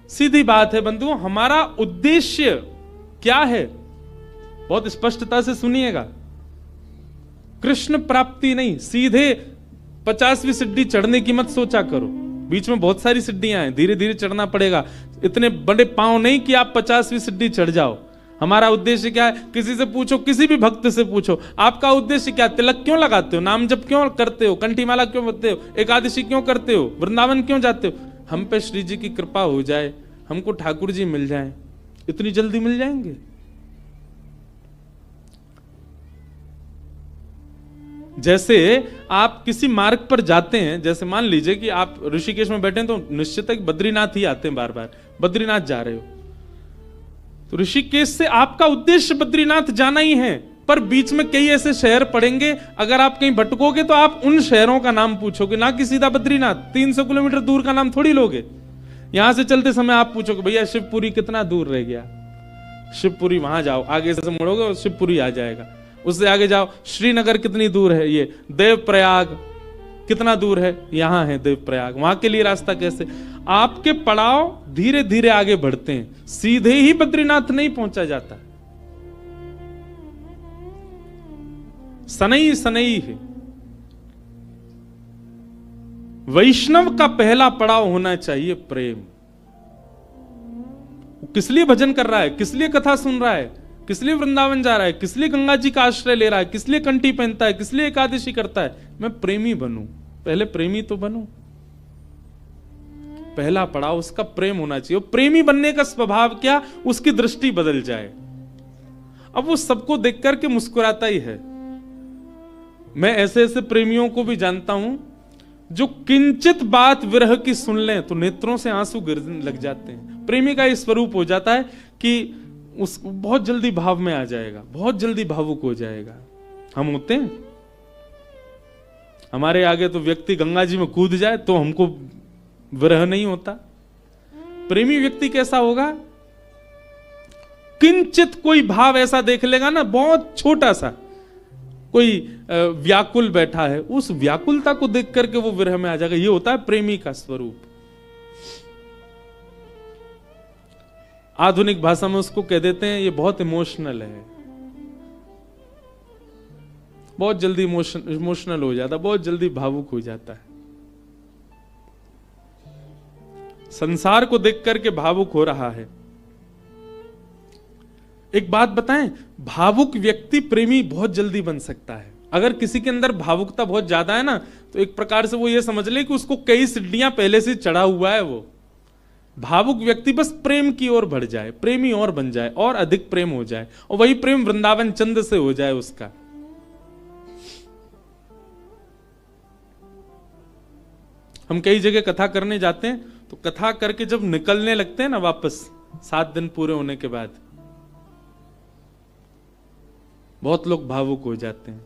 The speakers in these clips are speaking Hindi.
सीधी बात है बंधुओं, हमारा उद्देश्य क्या है? बहुत स्पष्टता से सुनिएगा। कृष्ण प्राप्ति नहीं, सीधे 50वीं सीढ़ी चढ़ने की मत सोचा करो। बीच में बहुत सारी सीढ़ियां हैं, धीरे धीरे चढ़ना पड़ेगा। इतने बड़े पांव नहीं कि आप 50वीं सीढ़ी चढ़ जाओ। हमारा उद्देश्य क्या है? किसी से पूछो, किसी भी भक्त से पूछो, आपका उद्देश्य क्या? तिलक क्यों लगाते हो? नाम जप क्यों करते हो? कंठी माला क्यों करते हो? एकादशी क्यों करते हो? वृंदावन क्यों जाते हो? हम पे श्री जी की कृपा हो जाए, हमको ठाकुर जी मिल जाए। इतनी जल्दी मिल जाएंगे? जैसे आप किसी मार्ग पर जाते हैं, जैसे मान लीजिए कि आप ऋषिकेश में बैठे हैं, तो निश्चित है कि बद्रीनाथ ही आते हैं बार बार। बद्रीनाथ जा रहे हो तो ऋषिकेश से आपका उद्देश्य बद्रीनाथ जाना ही है, पर बीच में कई ऐसे शहर पड़ेंगे, अगर आप कहीं भटकोगे तो आप उन शहरों का नाम पूछोगे, ना कि सीधा बद्रीनाथ। 300 किलोमीटर दूर का नाम थोड़ी लोगे। यहां से चलते समय आप पूछोगे, भैया शिवपुरी कितना दूर रह गया? शिवपुरी वहां जाओ, आगे से मुड़ोगे और शिवपुरी आ जाएगा। उससे आगे जाओ, श्रीनगर कितनी दूर है? ये देवप्रयाग कितना दूर है? यहां है देवप्रयाग। वहां के लिए रास्ता कैसे? आपके पड़ाव धीरे धीरे आगे बढ़ते हैं, सीधे ही बद्रीनाथ नहीं पहुंचा जाता। सनई सनई है। वैष्णव का पहला पड़ाव होना चाहिए प्रेम। किस लिए भजन कर रहा है? किस लिए कथा सुन रहा है? किस लिए वृंदावन जा रहा है? किस लिए गंगा जी का आश्रय ले रहा है? किस लिए कंठी पहनता है? किस लिए एकादशी करता है? मैं प्रेमी बनूं। पहले प्रेमी तो बनूं। पहला पड़ाव उसका प्रेम होना चाहिए। प्रेमी बनने का स्वभाव क्या? उसकी दृष्टि बदल जाए। अब वो सबको देख करके मुस्कुराता ही है। मैं ऐसे ऐसे प्रेमियों को भी जानता हूं जो किंचित बात विरह की सुन लें तो नेत्रों से आंसू गिरने लग जाते हैं। प्रेमी का ये स्वरूप हो जाता है कि उस बहुत जल्दी भाव में आ जाएगा, बहुत जल्दी भावुक हो जाएगा। हम होते हैं, हमारे आगे तो व्यक्ति गंगा जी में कूद जाए तो हमको विरह नहीं होता। प्रेमी व्यक्ति कैसा होगा? किंचित कोई भाव ऐसा देख लेगा ना, बहुत छोटा सा, कोई व्याकुल बैठा है, उस व्याकुलता को देख करके वो विरह में आ जाएगा। ये होता है प्रेमी का स्वरूप। आधुनिक भाषा में उसको कह देते हैं ये बहुत इमोशनल है, बहुत जल्दी इमोशनल हो जाता, बहुत जल्दी भावुक हो जाता है। संसार को देख करके भावुक हो रहा है। एक बात बताएं, भावुक व्यक्ति प्रेमी बहुत जल्दी बन सकता है। अगर किसी के अंदर भावुकता बहुत ज्यादा है ना, तो एक प्रकार से वो ये समझ ले कि उसको कई सीढ़ियां पहले से चढ़ा हुआ है। वो भावुक व्यक्ति बस प्रेम की ओर बढ़ जाए, प्रेमी और बन जाए, और अधिक प्रेम हो जाए, और वही प्रेम वृंदावन चंद से हो जाए उसका। हम कई जगह कथा करने जाते हैं, तो कथा करके जब निकलने लगते हैं ना वापस, 7 दिन पूरे होने के बाद, बहुत लोग भावुक हो जाते हैं।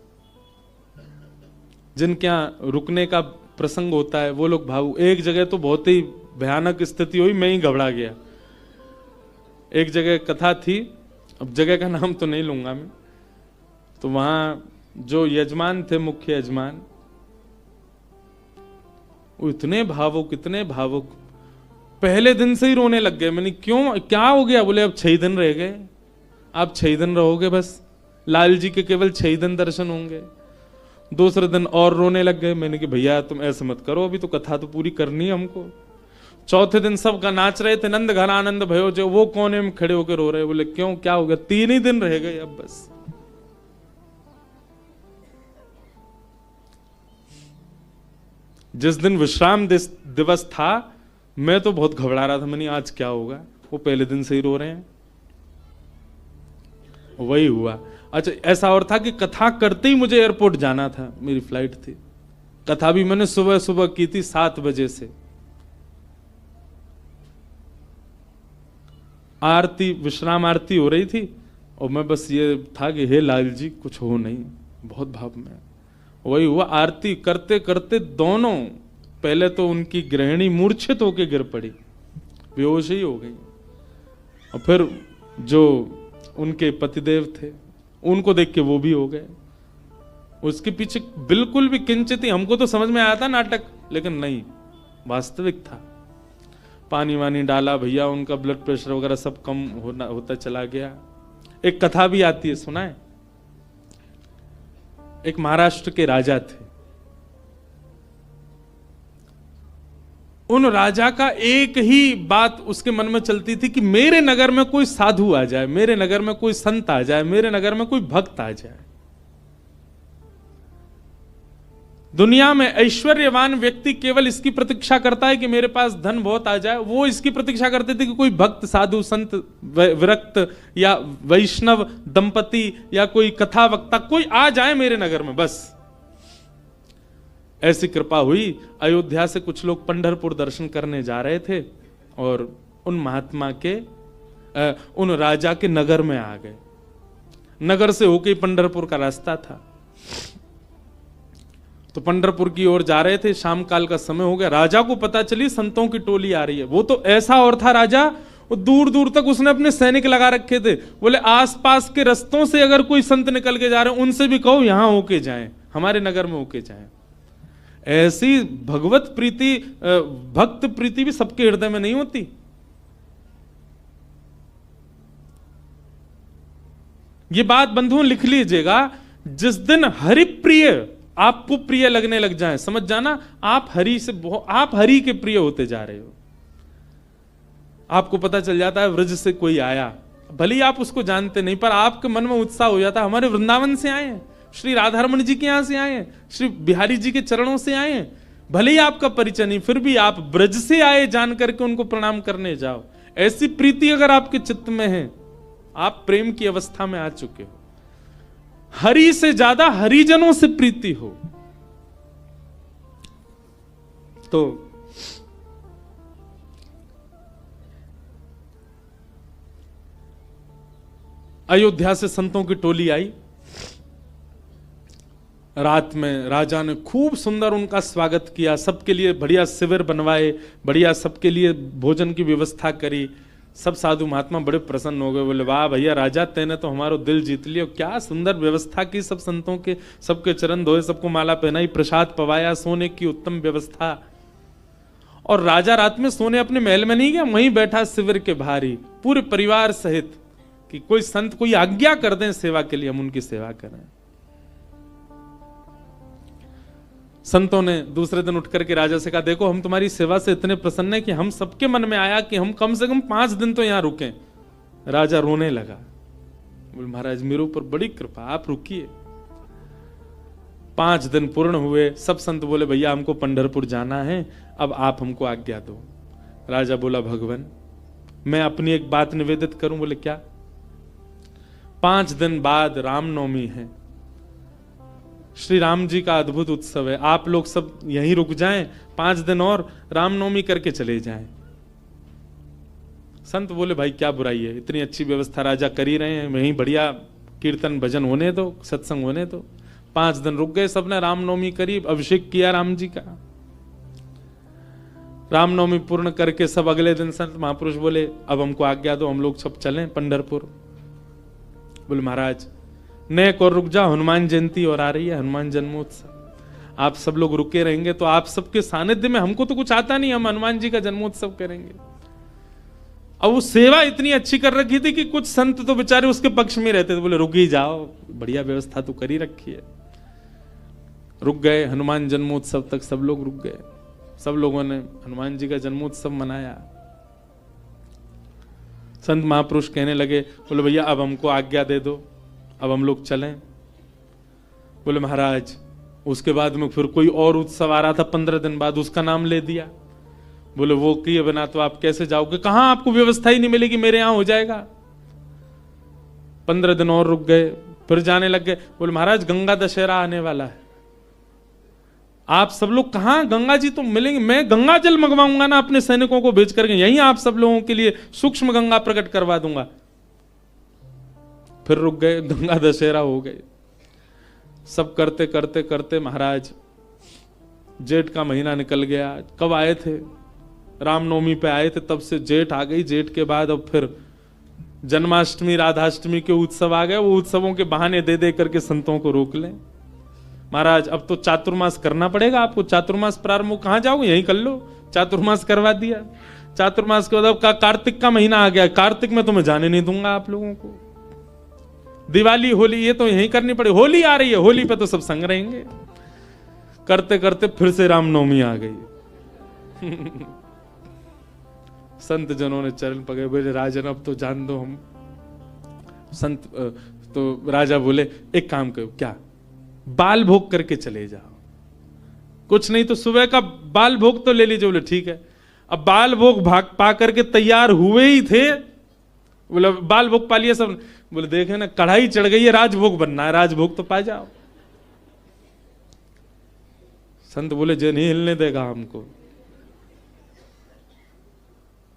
जिनके यहां रुकने का प्रसंग होता है वो लोग भावुक। एक जगह तो बहुत ही भयानक स्थिति हुई, मैं ही घबरा गया। एक जगह कथा थी, अब जगह का नाम तो नहीं लूंगा मैं, तो वहां जो यजमान थे, मुख्य यजमान, वो इतने भावुक, इतने भावुक, पहले दिन से ही रोने लग गए। मैंने क्यों, क्या हो गया? बोले अब 6 दिन रह गए, आप 6 दिन रहोगे बस, लाल जी के केवल 6 दिन दर्शन होंगे। दूसरे दिन और रोने लग गए। मैंने कि भैया तुम ऐसे मत करो, अभी तो कथा तो पूरी करनी है हमको। चौथे दिन सब का नाच रहे थे, नंद घन आनंद भयो, जो वो कोने में खड़े होकर रो रहे। बोले क्यों, क्या हो गया? 3 ही दिन रह गए अब बस। जिस दिन विश्राम दिवस था, मैं तो बहुत घबरा रहा था। मैंने आज क्या होगा, वो पहले दिन से ही रो रहे हैं। वही हुआ। अच्छा, ऐसा और था कि कथा करते ही मुझे एयरपोर्ट जाना था, मेरी फ्लाइट थी। कथा भी मैंने सुबह सुबह की थी 7 बजे से। आरती, विश्राम आरती हो रही थी, और मैं बस ये था कि हे लाल जी कुछ हो नहीं, बहुत भाव में। वही हुआ, आरती करते करते दोनों, पहले तो उनकी गृहिणी मूर्छित होकर गिर पड़ी, बेहोश ही हो गई, और फिर जो उनके पतिदेव थे उनको देख के वो भी हो गए। उसके पीछे बिल्कुल भी किंचित ही, हमको तो समझ में आया था नाटक, लेकिन नहीं, वास्तविक था। पानी वानी डाला भैया, उनका ब्लड प्रेशर वगैरह सब कम होता चला गया। एक कथा भी आती है, सुना है? एक महाराष्ट्र के राजा थे। उन राजा का एक ही बात उसके मन में चलती थी कि मेरे नगर में कोई साधु आ जाए, मेरे नगर में कोई संत आ जाए, मेरे नगर में कोई भक्त आ जाए। दुनिया में ऐश्वर्यवान व्यक्ति केवल इसकी प्रतीक्षा करता है कि मेरे पास धन बहुत आ जाए। वो इसकी प्रतीक्षा करते थे कि कोई भक्त, साधु, संत, विरक्त या वैष्णव दंपति या कोई कथा वक्ता कोई आ जाए मेरे नगर में, बस। ऐसी कृपा हुई। अयोध्या से कुछ लोग पंढरपुर दर्शन करने जा रहे थे और उन महात्मा के उन राजा के नगर में आ गए। नगर से होके पंढरपुर का रास्ता था, तो पंढरपुर की ओर जा रहे थे। शाम काल का समय हो गया। राजा को पता चली संतों की टोली आ रही है। वो तो ऐसा और था राजा, वो दूर दूर तक उसने अपने सैनिक लगा रखे थे। बोले आसपास के रस्तों से अगर कोई संत निकल के जा रहे हैं उनसे भी कहो यहां होके जाएं, हमारे नगर में होके जाएं। ऐसी भगवत प्रीति, भक्त प्रीति भी सबके हृदय में नहीं होती। ये बात बंधुओं लिख लीजिएगा, जिस दिन हरिप्रिय आपको प्रिय लगने लग जाए, समझ जाना आप हरि के प्रिय होते जा रहे हो। आपको पता चल जाता है व्रज से कोई आया, भले ही आप उसको जानते नहीं, पर आपके मन में उत्साह हो जाता है हमारे वृंदावन से आए हैं, श्री राधारमण जी के यहां से आए हैं, श्री बिहारी जी के चरणों से आए हैं। भले ही आपका परिचय नहीं, फिर भी आप ब्रज से आए जान करके उनको प्रणाम करने जाओ। ऐसी प्रीति अगर आपके चित्त में है, आप प्रेम की अवस्था में आ चुके हो। हरि से ज्यादा हरिजनों से प्रीति हो तो अयोध्या से संतों की टोली आई। रात में राजा ने खूब सुंदर उनका स्वागत किया, सबके लिए बढ़िया शिविर बनवाए, बढ़िया सबके लिए भोजन की व्यवस्था करी। सब साधु महात्मा बड़े प्रसन्न हो गए। बोले वाह भैया राजा, तेने तो हमारा दिल जीत लिया, क्या सुंदर व्यवस्था की। सब संतों के सबके चरण धोए, सबको माला पहनाई, प्रसाद पवाया, सोने की उत्तम व्यवस्था। और राजा रात में सोने अपने महल में नहीं गया, वहीं बैठा शिविर के बाहर ही पूरे परिवार सहित, कि कोई संत कोई आज्ञा कर दें सेवा के लिए, हम उनकी सेवा करें। संतों ने दूसरे दिन उठ करके राजा से कहा, देखो हम तुम्हारी सेवा से इतने प्रसन्न है कि हम सबके मन में आया कि हम कम से कम 5 दिन तो यहां रुकें। राजा रोने लगा, बोले महाराज मेरे ऊपर बड़ी कृपा, आप रुकिए। 5 दिन पूर्ण हुए। सब संत बोले भैया हमको पंढरपुर जाना है, अब आप हमको आज्ञा दो। राजा बोला भगवान मैं अपनी एक बात निवेदित करूं। बोले क्या? 5 दिन बाद रामनवमी है, श्री राम जी का अद्भुत उत्सव है, आप लोग सब यहीं रुक जाएं, 5 दिन और रामनवमी करके चले जाएं। संत बोले भाई क्या बुराई है, इतनी अच्छी व्यवस्था राजा कर ही रहे हैं, वहीं बढ़िया कीर्तन भजन होने दो, सत्संग होने दो। 5 दिन रुक गए, सबने रामनवमी करी, अभिषेक किया राम जी का। रामनवमी पूर्ण करके सब अगले दिन संत महापुरुष बोले अब हमको आज्ञा दो, हम लोग सब चलें पंढरपुर। बोले महाराज नेक और रुक जाओ, हनुमान जयंती और आ रही है, हनुमान जन्मोत्सव, आप सब लोग रुके रहेंगे तो आप सबके सानिध्य में, हमको तो कुछ आता नहीं, हम हनुमान जी का जन्मोत्सव करेंगे। अब वो सेवा इतनी अच्छी कर रखी थी कि कुछ संत तो बेचारे उसके पक्ष में रहते थे, बोले रुक ही जाओ, बढ़िया व्यवस्था तो करी रखी है। रुक गए, हनुमान जन्मोत्सव तक सब लोग रुक गए। सब लोगों ने हनुमान जी का जन्मोत्सव मनाया। संत महापुरुष कहने लगे, बोले भैया अब हमको आज्ञा दे दो, अब हम लोग चलें। बोले महाराज उसके बाद में फिर कोई और उत्सव आ रहा था 15 दिन बाद, उसका नाम ले दिया। बोले वो किए बिना तो आप कैसे जाओगे, कहां आपको व्यवस्था ही नहीं मिलेगी, मेरे यहां हो जाएगा। 15 दिन और रुक गए, फिर जाने लग गए। बोले महाराज गंगा दशहरा आने वाला है, आप सब लोग कहां, गंगा जी तो मिलेंगे, मैं गंगा जल मंगवाऊंगा ना अपने सैनिकों को भेज करके, यहीं आप सब लोगों के लिए सूक्ष्म गंगा प्रकट करवा दूंगा। फिर रुक गए, गंगा दशहरा हो गए। सब करते करते करते महाराज जेठ का महीना निकल गया। कब आए थे? रामनवमी पे आए थे, तब से जेठ आ गई। जेठ के बाद अब फिर जन्माष्टमी राधाष्टमी के उत्सव आ गए। वो उत्सवों के बहाने दे दे करके संतों को रोक लें। महाराज अब तो चातुर्मास करना पड़ेगा आपको, चातुर्मास प्रारंभ, कहां जाओगे, यहीं कर लो। चातुर्मास करवा दिया। चातुर्मास के बाद कार्तिक का महीना आ गया, कार्तिक में तो मैं जाने नहीं दूंगा आप लोगों को। दिवाली होली ये तो यहीं करनी पड़ेगी, होली आ रही है, होली पे तो सब संग रहेंगे। करते करते फिर से रामनवमी आ गई। संत जनों ने चरण पकड़े, बोले राजन अब तो जान दो हम। संत तो राजा बोले एक काम करो, क्या बाल भोग करके चले जाओ, कुछ नहीं तो सुबह का बाल भोग तो ले लीजिए। बोले ठीक है। अब बाल भोग भाग पा करके तैयार हुए ही थे, बोले बाल भोग पा लिया सब। बोले देखे ना कढ़ाई चढ़ गई है, राजभोग बनना है, राजभोग तो पा जाओ। संत बोले जे नहीं हिलने देगा हमको।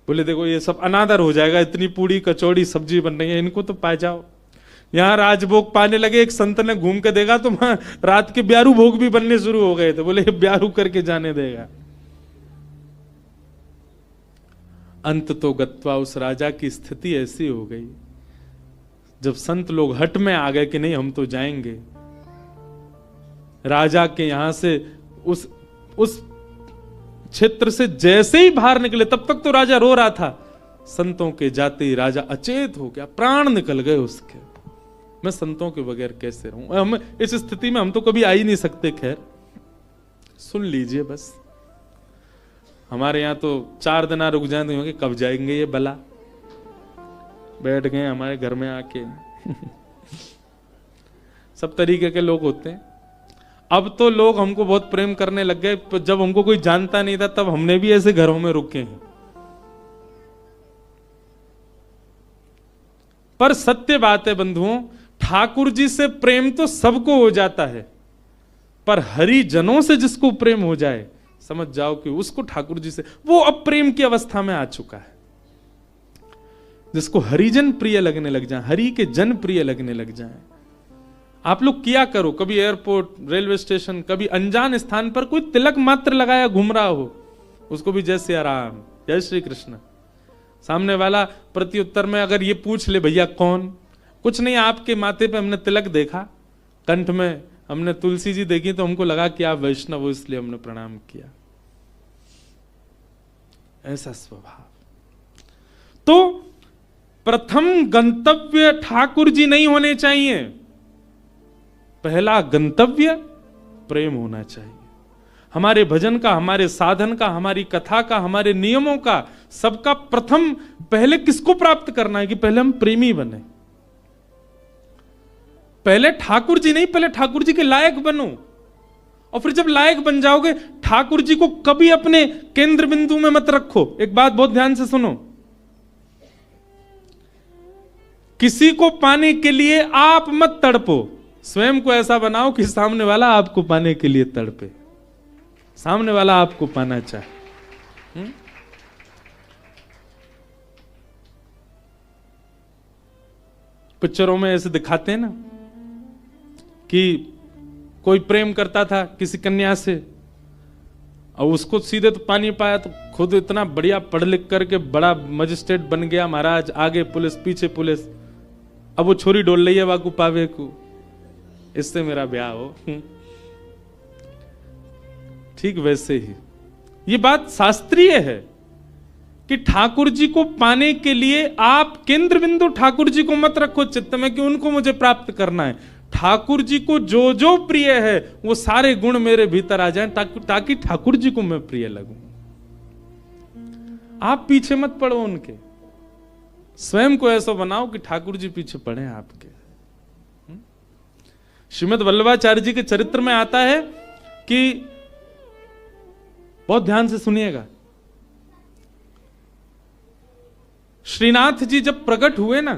बोले देखो ये सब अनादर हो जाएगा, इतनी पूड़ी कचौड़ी सब्जी बन रही है, इनको तो पा जाओ। यहां राजभोग पाने लगे, एक संत ने घूम के देखा तो वहां रात के ब्यारू भोग भी बनने शुरू हो गए थे। बोले ब्यारू करके जाने देगा। अंत तो गत्वा उस राजा की स्थिति ऐसी हो गई, जब संत लोग हट में आ गए कि नहीं हम तो जाएंगे, राजा के यहां से उस क्षेत्र से जैसे ही बाहर निकले, तब तक तो राजा रो रहा था, संतों के जाते ही राजा अचेत हो गया, प्राण निकल गए उसके। मैं संतों के बगैर कैसे रहूं? हम इस स्थिति में हम तो कभी आ ही नहीं सकते। खैर सुन लीजिए बस, हमारे यहां तो 4 दिन रुक जाए तो कब जाएंगे ये बला, बैठ गए हमारे घर में आके। सब तरीके के लोग होते हैं। अब तो लोग हमको बहुत प्रेम करने लग गए, जब हमको कोई जानता नहीं था तब हमने भी ऐसे घरों में रुके हैं। पर सत्य बात है बंधुओं, ठाकुर जी से प्रेम तो सबको हो जाता है, पर हरिजनों से जिसको प्रेम हो जाए, समझ जाओ कि उसको ठाकुर जी से वो अब प्रेम की अवस्था में आ चुका है। जिसको हरिजन प्रिय लगने लग जाए, हरि के जन प्रिय लगने लग जाए। आप लोग किया करो, कभी एयरपोर्ट, रेलवे स्टेशन, कभी अनजान स्थान पर कोई तिलक मात्र लगाया घूम रहा हो, उसको भी जय सिया राम, जय श्री कृष्ण। सामने वाला प्रत्युत्तर में अगर ये पूछ ले भैया कौन, कुछ नहीं आपके माथे पे हमने तिलक देखा, कंठ में हमने तुलसी जी देखी तो हमको लगा कि आप वैष्णव हो इसलिए हमने प्रणाम किया। ऐसा स्वभाव। तो प्रथम गंतव्य ठाकुर जी नहीं होने चाहिए, पहला गंतव्य प्रेम होना चाहिए। हमारे भजन का, हमारे साधन का, हमारी कथा का, हमारे नियमों का, सबका प्रथम पहले किसको प्राप्त करना है कि पहले हम प्रेमी बने। पहले ठाकुर जी नहीं, पहले ठाकुर जी के लायक बनो, और फिर जब लायक बन जाओगे, ठाकुर जी को कभी अपने केंद्र बिंदु में मत रखो। एक बात बहुत ध्यान से सुनो, किसी को पाने के लिए आप मत तड़पो, स्वयं को ऐसा बनाओ कि सामने वाला आपको पाने के लिए तड़पे, सामने वाला आपको पाना चाहे। पिक्चरों में ऐसे दिखाते हैं ना कि कोई प्रेम करता था किसी कन्या से और उसको सीधे तो पानी पाया, तो खुद इतना बढ़िया पढ़ लिख करके बड़ा मजिस्ट्रेट बन गया महाराज, आगे पुलिस पीछे पुलिस, अब वो छोरी डोल रही है वाकू पावे को, इससे मेरा ब्याह हो। ठीक वैसे ही ये बात शास्त्रीय है कि ठाकुर जी को पाने के लिए आप केंद्र बिंदु ठाकुर जी को मत रखो चित्त में कि उनको मुझे प्राप्त करना है। ठाकुर जी को जो जो प्रिय है वो सारे गुण मेरे भीतर आ जाएं ताकि ठाकुर जी को मैं प्रिय लगूं। आप पीछे मत पड़ो उनके, स्वयं को ऐसा बनाओ कि ठाकुर जी पीछे पड़े आपके। श्रीमद् वल्लभाचार्य जी के चरित्र में आता है कि, बहुत ध्यान से सुनिएगा, श्रीनाथ जी जब प्रकट हुए ना,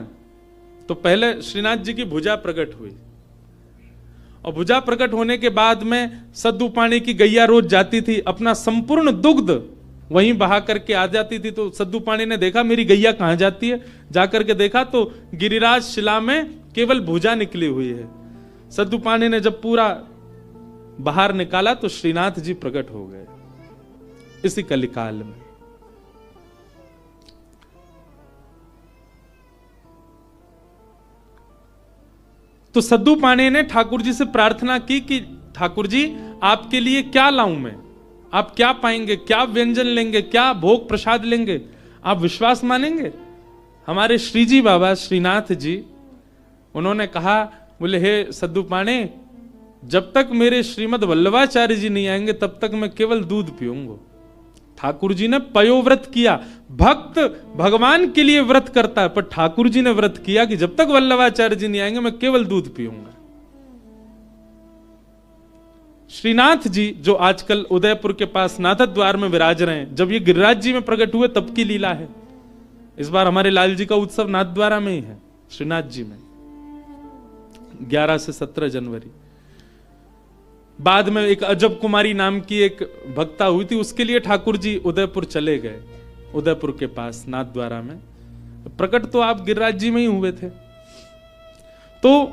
तो पहले श्रीनाथ जी की भुजा प्रकट हुई, और भुजा प्रकट होने के बाद में सद्दू पानी की गैया रोज जाती थी, अपना संपूर्ण दुग्ध वहीं बहा करके आ जाती थी। तो सद्दू पानी ने देखा मेरी गैया कहां जाती है, जाकर के देखा तो गिरिराज शिला में केवल भुजा निकली हुई है। सद्दू पानी ने जब पूरा बाहर निकाला तो श्रीनाथ जी प्रकट हो गए इसी कलिकाल में। तो सद्दू पानी ने ठाकुर जी से प्रार्थना की कि ठाकुर जी आपके लिए क्या लाऊं मैं, आप क्या पाएंगे, क्या व्यंजन लेंगे, क्या भोग प्रसाद लेंगे, आप विश्वास मानेंगे? हमारे श्रीजी बाबा श्रीनाथ जी, उन्होंने कहा, बोले हे सद्दू पाणे, जब तक मेरे श्रीमद वल्लभाचार्य जी नहीं आएंगे तब तक मैं केवल दूध पीऊंगा। ठाकुर जी ने पयोव्रत किया। भक्त भगवान के लिए व्रत करता है, पर ठाकुर जी ने व्रत किया कि जब तक वल्लभाचार्य जी नहीं आएंगे मैं केवल दूध पीऊंगा। श्रीनाथ जी जो आजकल उदयपुर के पास नाथद्वार में विराज रहे हैं, जब ये गिरिराज जी में प्रकट हुए तब की लीला है। इस बार हमारे लाल जी का उत्सव नाथद्वारा में ही है, श्रीनाथ जी में, 11 से 17 जनवरी। बाद में एक अजब कुमारी नाम की एक भक्ता हुई थी, उसके लिए ठाकुर जी उदयपुर चले गए, उदयपुर के पास नाथद्वारा में। प्रकट तो आप गिरिराज जी में ही हुए थे। तो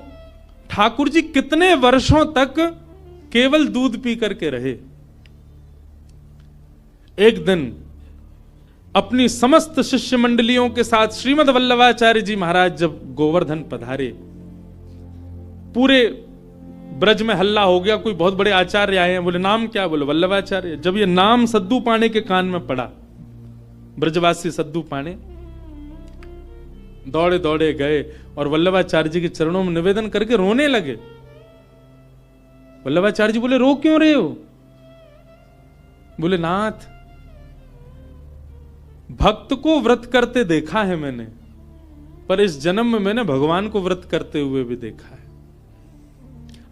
ठाकुर जी कितने वर्षों तक केवल दूध पी करके रहे। एक दिन अपनी समस्त शिष्य मंडलियों के साथ श्रीमद वल्लभाचार्य जी महाराज जब गोवर्धन पधारे, पूरे ब्रज में हल्ला हो गया, कोई बहुत बड़े आचार्य आए हैं। बोले नाम क्या? बोले वल्लभाचार्य। जब ये नाम सद्दू पाणे के कान में पड़ा, ब्रजवासी सद्दू पाणे दौड़े दौड़े गए और वल्लभाचार्य जी के चरणों में निवेदन करके रोने लगे। वल्लभाचार्य जी बोले रो क्यों रहे हो? बोले नाथ, भक्त को व्रत करते देखा है मैंने, पर इस जन्म में मैंने भगवान को व्रत करते हुए भी देखा है।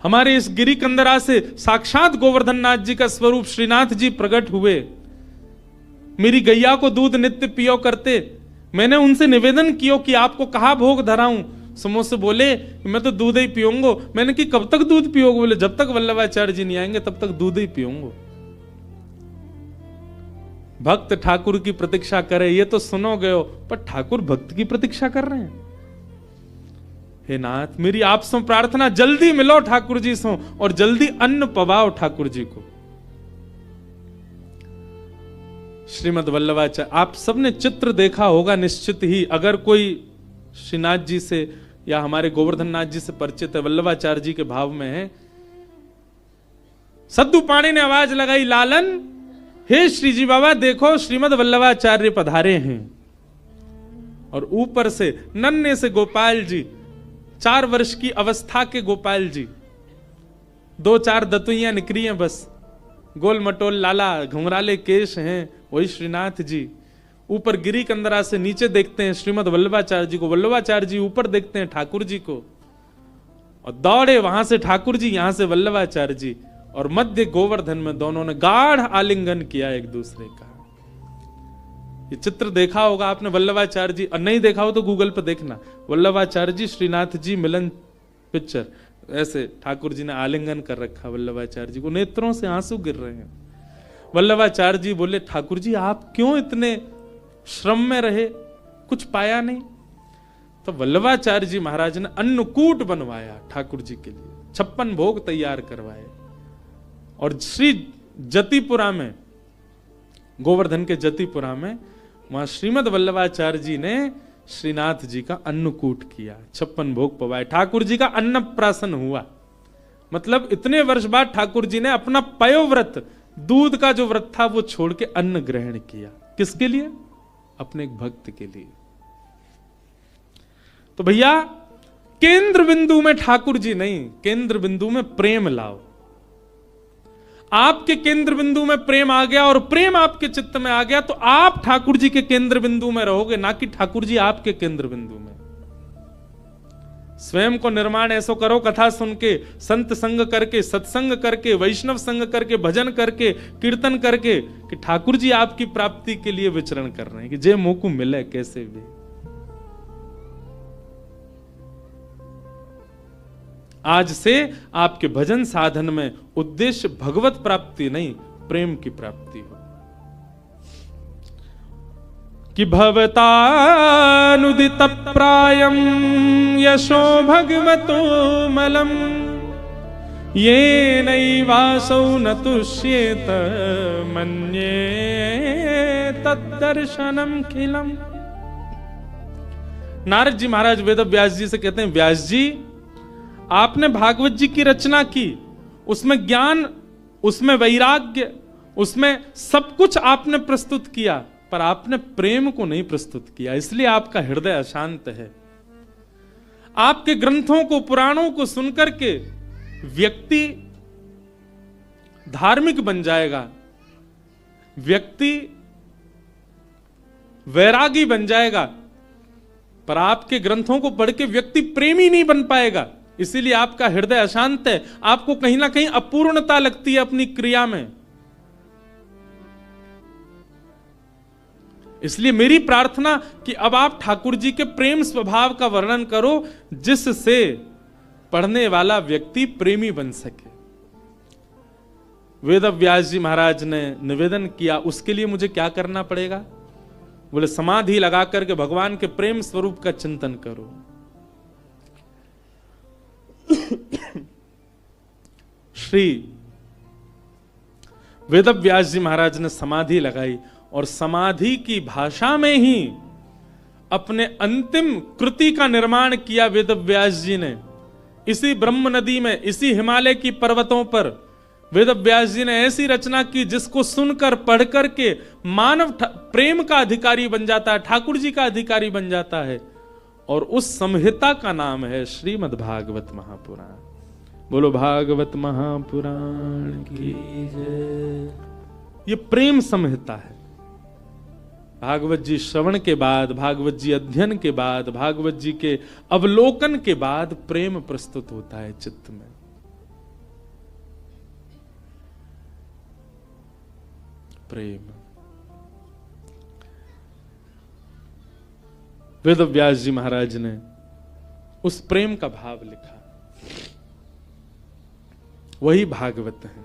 हमारे इस गिरी कंदरा से साक्षात गोवर्धन नाथ जी का स्वरूप श्रीनाथ जी प्रकट हुए। मेरी गैया को दूध नित्य पियो करते, मैंने उनसे निवेदन किया कि आपको कहा भोग धराऊं। समोसे बोले मैं तो दूध ही पीऊंगा। मैंने कि कब तक दूध पियोगे? बोले जब तक वल्लभाचार्य जी नहीं आएंगे तब तक दूध ही पीऊंगा। भक्त ठाकुर की प्रतीक्षा करे ये तो सुनोगे हो, पर ठाकुर भक्त की प्रतीक्षा कर रहे हैं। हे नाथ, मेरी आपसे प्रार्थना, जल्दी मिलो ठाकुर जी से और जल्दी अन्न पवाओ ठाकुर जी को। श्रीमद वल्लभाचार्य, आप सबने चित्र देखा होगा निश्चित ही, अगर कोई श्रीनाथ जी से या हमारे गोवर्धन नाथ जी से परिचित है, वल्लभाचार्य जी के भाव में है। सद्दू पाणे ने आवाज लगाई, लालन, हे श्रीजी बाबा देखो श्रीमद वल्लभाचार्य पधारे हैं। और ऊपर से नन्हे से गोपाल जी, 4 वर्ष की अवस्था के गोपाल जी, 2-4 दतुइयां निकली हैं बस, गोल मटोल लाला, घुंघराले केश हैं, वही श्रीनाथ जी। ऊपर गिरी कंदरा से नीचे देखते हैं श्रीमद वल्लभाचार्य जी को, वल्लभाचार्य जी ऊपर देखते हैं ठाकुर जी को, और दौड़े वहां से ठाकुर जी, यहां से वल्लभाचार्य जी, और मध्य गोवर्धन में दोनों ने गाढ़ आलिंगन किया एक दूसरे का। ये चित्र देखा होगा आपने वल्लभाचार्य जी, और नहीं देखा हो तो गूगल पर देखना, वल्लभाचार्य जी श्रीनाथ जी मिलन पिक्चर, ऐसे ठाकुर जी ने आलिंगन कर रखा वल्लभाचार्य जी को, नेत्रों से आंसू गिर रहे हैं। वल्लभाचार्य जी बोले ठाकुर जी आप क्यों इतने श्रम में रहे, कुछ पाया नहीं? तो वल्लभाचार्य जी महाराज ने अन्नकूट बनवाया ठाकुर जी के लिए, 56 भोग तैयार करवाए, और श्री जतिपुरा में, गोवर्धन के जतिपुरा में, वहां श्रीमद वल्लभाचार्य जी ने श्रीनाथ जी का अन्नकूट किया, 56 भोग पवाए, ठाकुर जी का अन्नप्राशन हुआ। मतलब इतने वर्ष बाद ठाकुर जी ने अपना पयोव्रत, दूध का जो व्रत था वो छोड़ के अन्न ग्रहण किया। किसके लिए? अपने एक भक्त के लिए। तो भैया केंद्र बिंदु में ठाकुर जी नहीं, केंद्र बिंदु में प्रेम लाओ। आपके केंद्र बिंदु में प्रेम आ गया और प्रेम आपके चित्त में आ गया तो आप ठाकुर जी के केंद्र बिंदु में रहोगे, ना कि ठाकुर जी आपके केंद्र बिंदु में। स्वयं को निर्माण ऐसो करो, कथा सुन के, संत संग करके, सत्संग करके, वैष्णव संग करके, भजन करके, कीर्तन करके, कि ठाकुर जी आपकी प्राप्ति के लिए विचरण कर रहे हैं, कि जे मोह को मिले कैसे भी। आज से आपके भजन साधन में उद्देश्य भगवत प्राप्ति नहीं, प्रेम की प्राप्ति हो। कि भवतानुदित प्रायम यशो भगवतो मलम ये नैवासौ न तुष्येत मन्ये तद्दर्शनम खिलम। नारद जी महाराज वेद व्यास जी से कहते हैं, व्यास जी आपने भागवत जी की रचना की, उसमें ज्ञान, उसमें वैराग्य, उसमें सब कुछ आपने प्रस्तुत किया, पर आपने प्रेम को नहीं प्रस्तुत किया, इसलिए आपका हृदय अशांत है। आपके ग्रंथों को, पुराणों को सुनकर के व्यक्ति धार्मिक बन जाएगा, व्यक्ति वैरागी बन जाएगा, पर आपके ग्रंथों को पढ़ के व्यक्ति प्रेमी नहीं बन पाएगा। इसीलिए आपका हृदय अशांत है, आपको कहीं ना कहीं अपूर्णता लगती है अपनी क्रिया में। इसलिए मेरी प्रार्थना कि अब आप ठाकुर जी के प्रेम स्वभाव का वर्णन करो, जिससे पढ़ने वाला व्यक्ति प्रेमी बन सके। वेद व्यास जी महाराज ने निवेदन किया, उसके लिए मुझे क्या करना पड़ेगा? बोले समाधि लगा करके भगवान के प्रेम स्वरूप का चिंतन करो। श्री वेद व्यास जी महाराज ने समाधि लगाई और समाधि की भाषा में ही अपने अंतिम कृति का निर्माण किया वेद व्यास जी ने। इसी ब्रह्म नदी में, इसी हिमालय की पर्वतों पर वेद व्यास जी ने ऐसी रचना की जिसको सुनकर पढ़कर के मानव प्रेम का अधिकारी बन जाता है, ठाकुर जी का अधिकारी बन जाता है। और उस संहिता का नाम है श्रीमद् भागवत महापुराण। बोलो भागवत महापुराण की जय। ये प्रेम संहिता है। भागवत जी श्रवण के बाद, भागवत जी अध्ययन के बाद, भागवत जी के अवलोकन के बाद प्रेम प्रस्तुत होता है चित्त में। प्रेम। वेद व्यास जी महाराज ने उस प्रेम का भाव लिखा, वही भागवत है।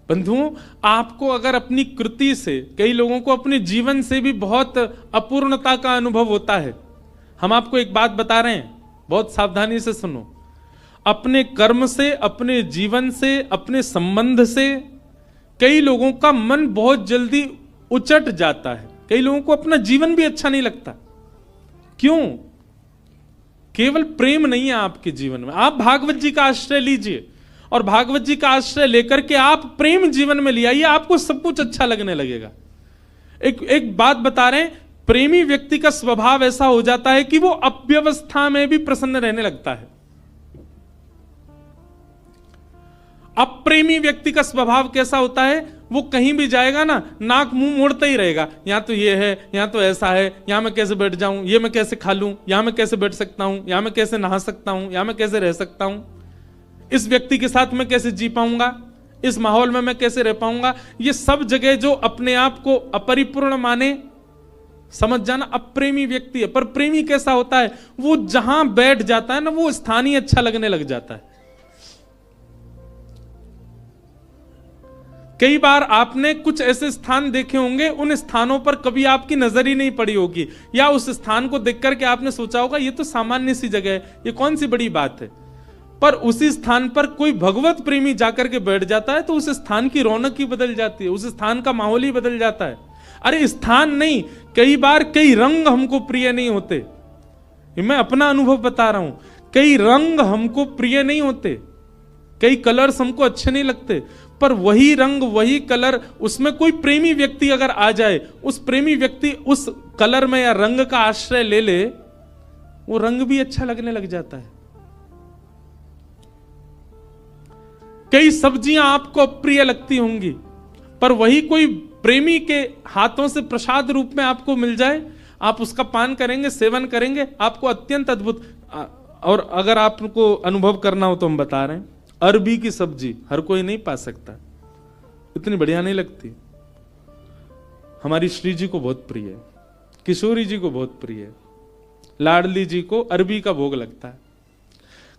बंधुओं, आपको अगर अपनी कृति से, कई लोगों को अपने जीवन से भी बहुत अपूर्णता का अनुभव होता है। हम आपको एक बात बता रहे हैं, बहुत सावधानी से सुनो। अपने कर्म से, अपने जीवन से, अपने संबंध से कई लोगों का मन बहुत जल्दी उचट जाता है। कई लोगों को अपना जीवन भी अच्छा नहीं लगता। क्यों? केवल प्रेम नहीं है आपके जीवन में। आप भागवत जी का आश्रय लीजिए और भागवत जी का आश्रय लेकर के आप प्रेम जीवन में ले आइए, आपको सब कुछ अच्छा लगने लगेगा। एक बात बता रहे हैं, प्रेमी व्यक्ति का स्वभाव ऐसा हो जाता है कि वो अव्यवस्था में भी प्रसन्न रहने लगता है। अप्रेमी व्यक्ति का स्वभाव कैसा होता है? वो कहीं भी जाएगा ना, नाक मुंह मोड़ता ही रहेगा। यहां तो ये है, यहां तो ऐसा है, यहां मैं कैसे बैठ जाऊं, ये मैं कैसे खा लूं, यहां मैं कैसे बैठ सकता हूं, यहां मैं कैसे नहा सकता हूं, यहां मैं कैसे रह सकता हूं, इस व्यक्ति के साथ मैं कैसे जी पाऊंगा, इस माहौल में मैं कैसे रह पाऊंगा। ये सब जगह जो अपने आप को अपरिपूर्ण माने, समझ जाना अप्रेमी व्यक्ति है। पर प्रेमी कैसा होता है? वो जहां बैठ जाता है ना, वो स्थान ही अच्छा लगने लग जाता है। कई बार आपने कुछ ऐसे स्थान देखे होंगे, उन स्थानों पर कभी आपकी नजर ही नहीं पड़ी होगी, या उस स्थान को देख करके आपने सोचा होगा ये तो सामान्य सी जगह है, ये कौन सी बड़ी बात है। पर उसी स्थान पर कोई भगवत प्रेमी जाकर के बैठ जाता है तो उस स्थान की रौनक ही बदल जाती है, उस स्थान का माहौल ही बदल जाता है। अरे स्थान नहीं, कई बार कई रंग हमको प्रिय नहीं होते। मैं अपना अनुभव बता रहा हूं, कई रंग हमको प्रिय नहीं होते, कई कलर्स हमको अच्छे नहीं लगते, पर वही रंग, वही कलर, उसमें कोई प्रेमी व्यक्ति अगर आ जाए, उस प्रेमी व्यक्ति उस कलर में या रंग का आश्रय ले ले, वो रंग भी अच्छा लगने लग जाता है। कई सब्जियां आपको अप्रिय लगती होंगी, पर वही कोई प्रेमी के हाथों से प्रसाद रूप में आपको मिल जाए, आप उसका पान करेंगे, सेवन करेंगे, आपको अत्यंत अद्भुत। और अगर आपको अनुभव करना हो तो हम बता रहे हैं, अरबी की सब्जी हर कोई नहीं पा सकता, इतनी बढ़िया नहीं लगती। हमारी श्री जी को बहुत प्रिय है, किशोरी जी को बहुत प्रिय है, लाडली जी को अरबी का भोग लगता है।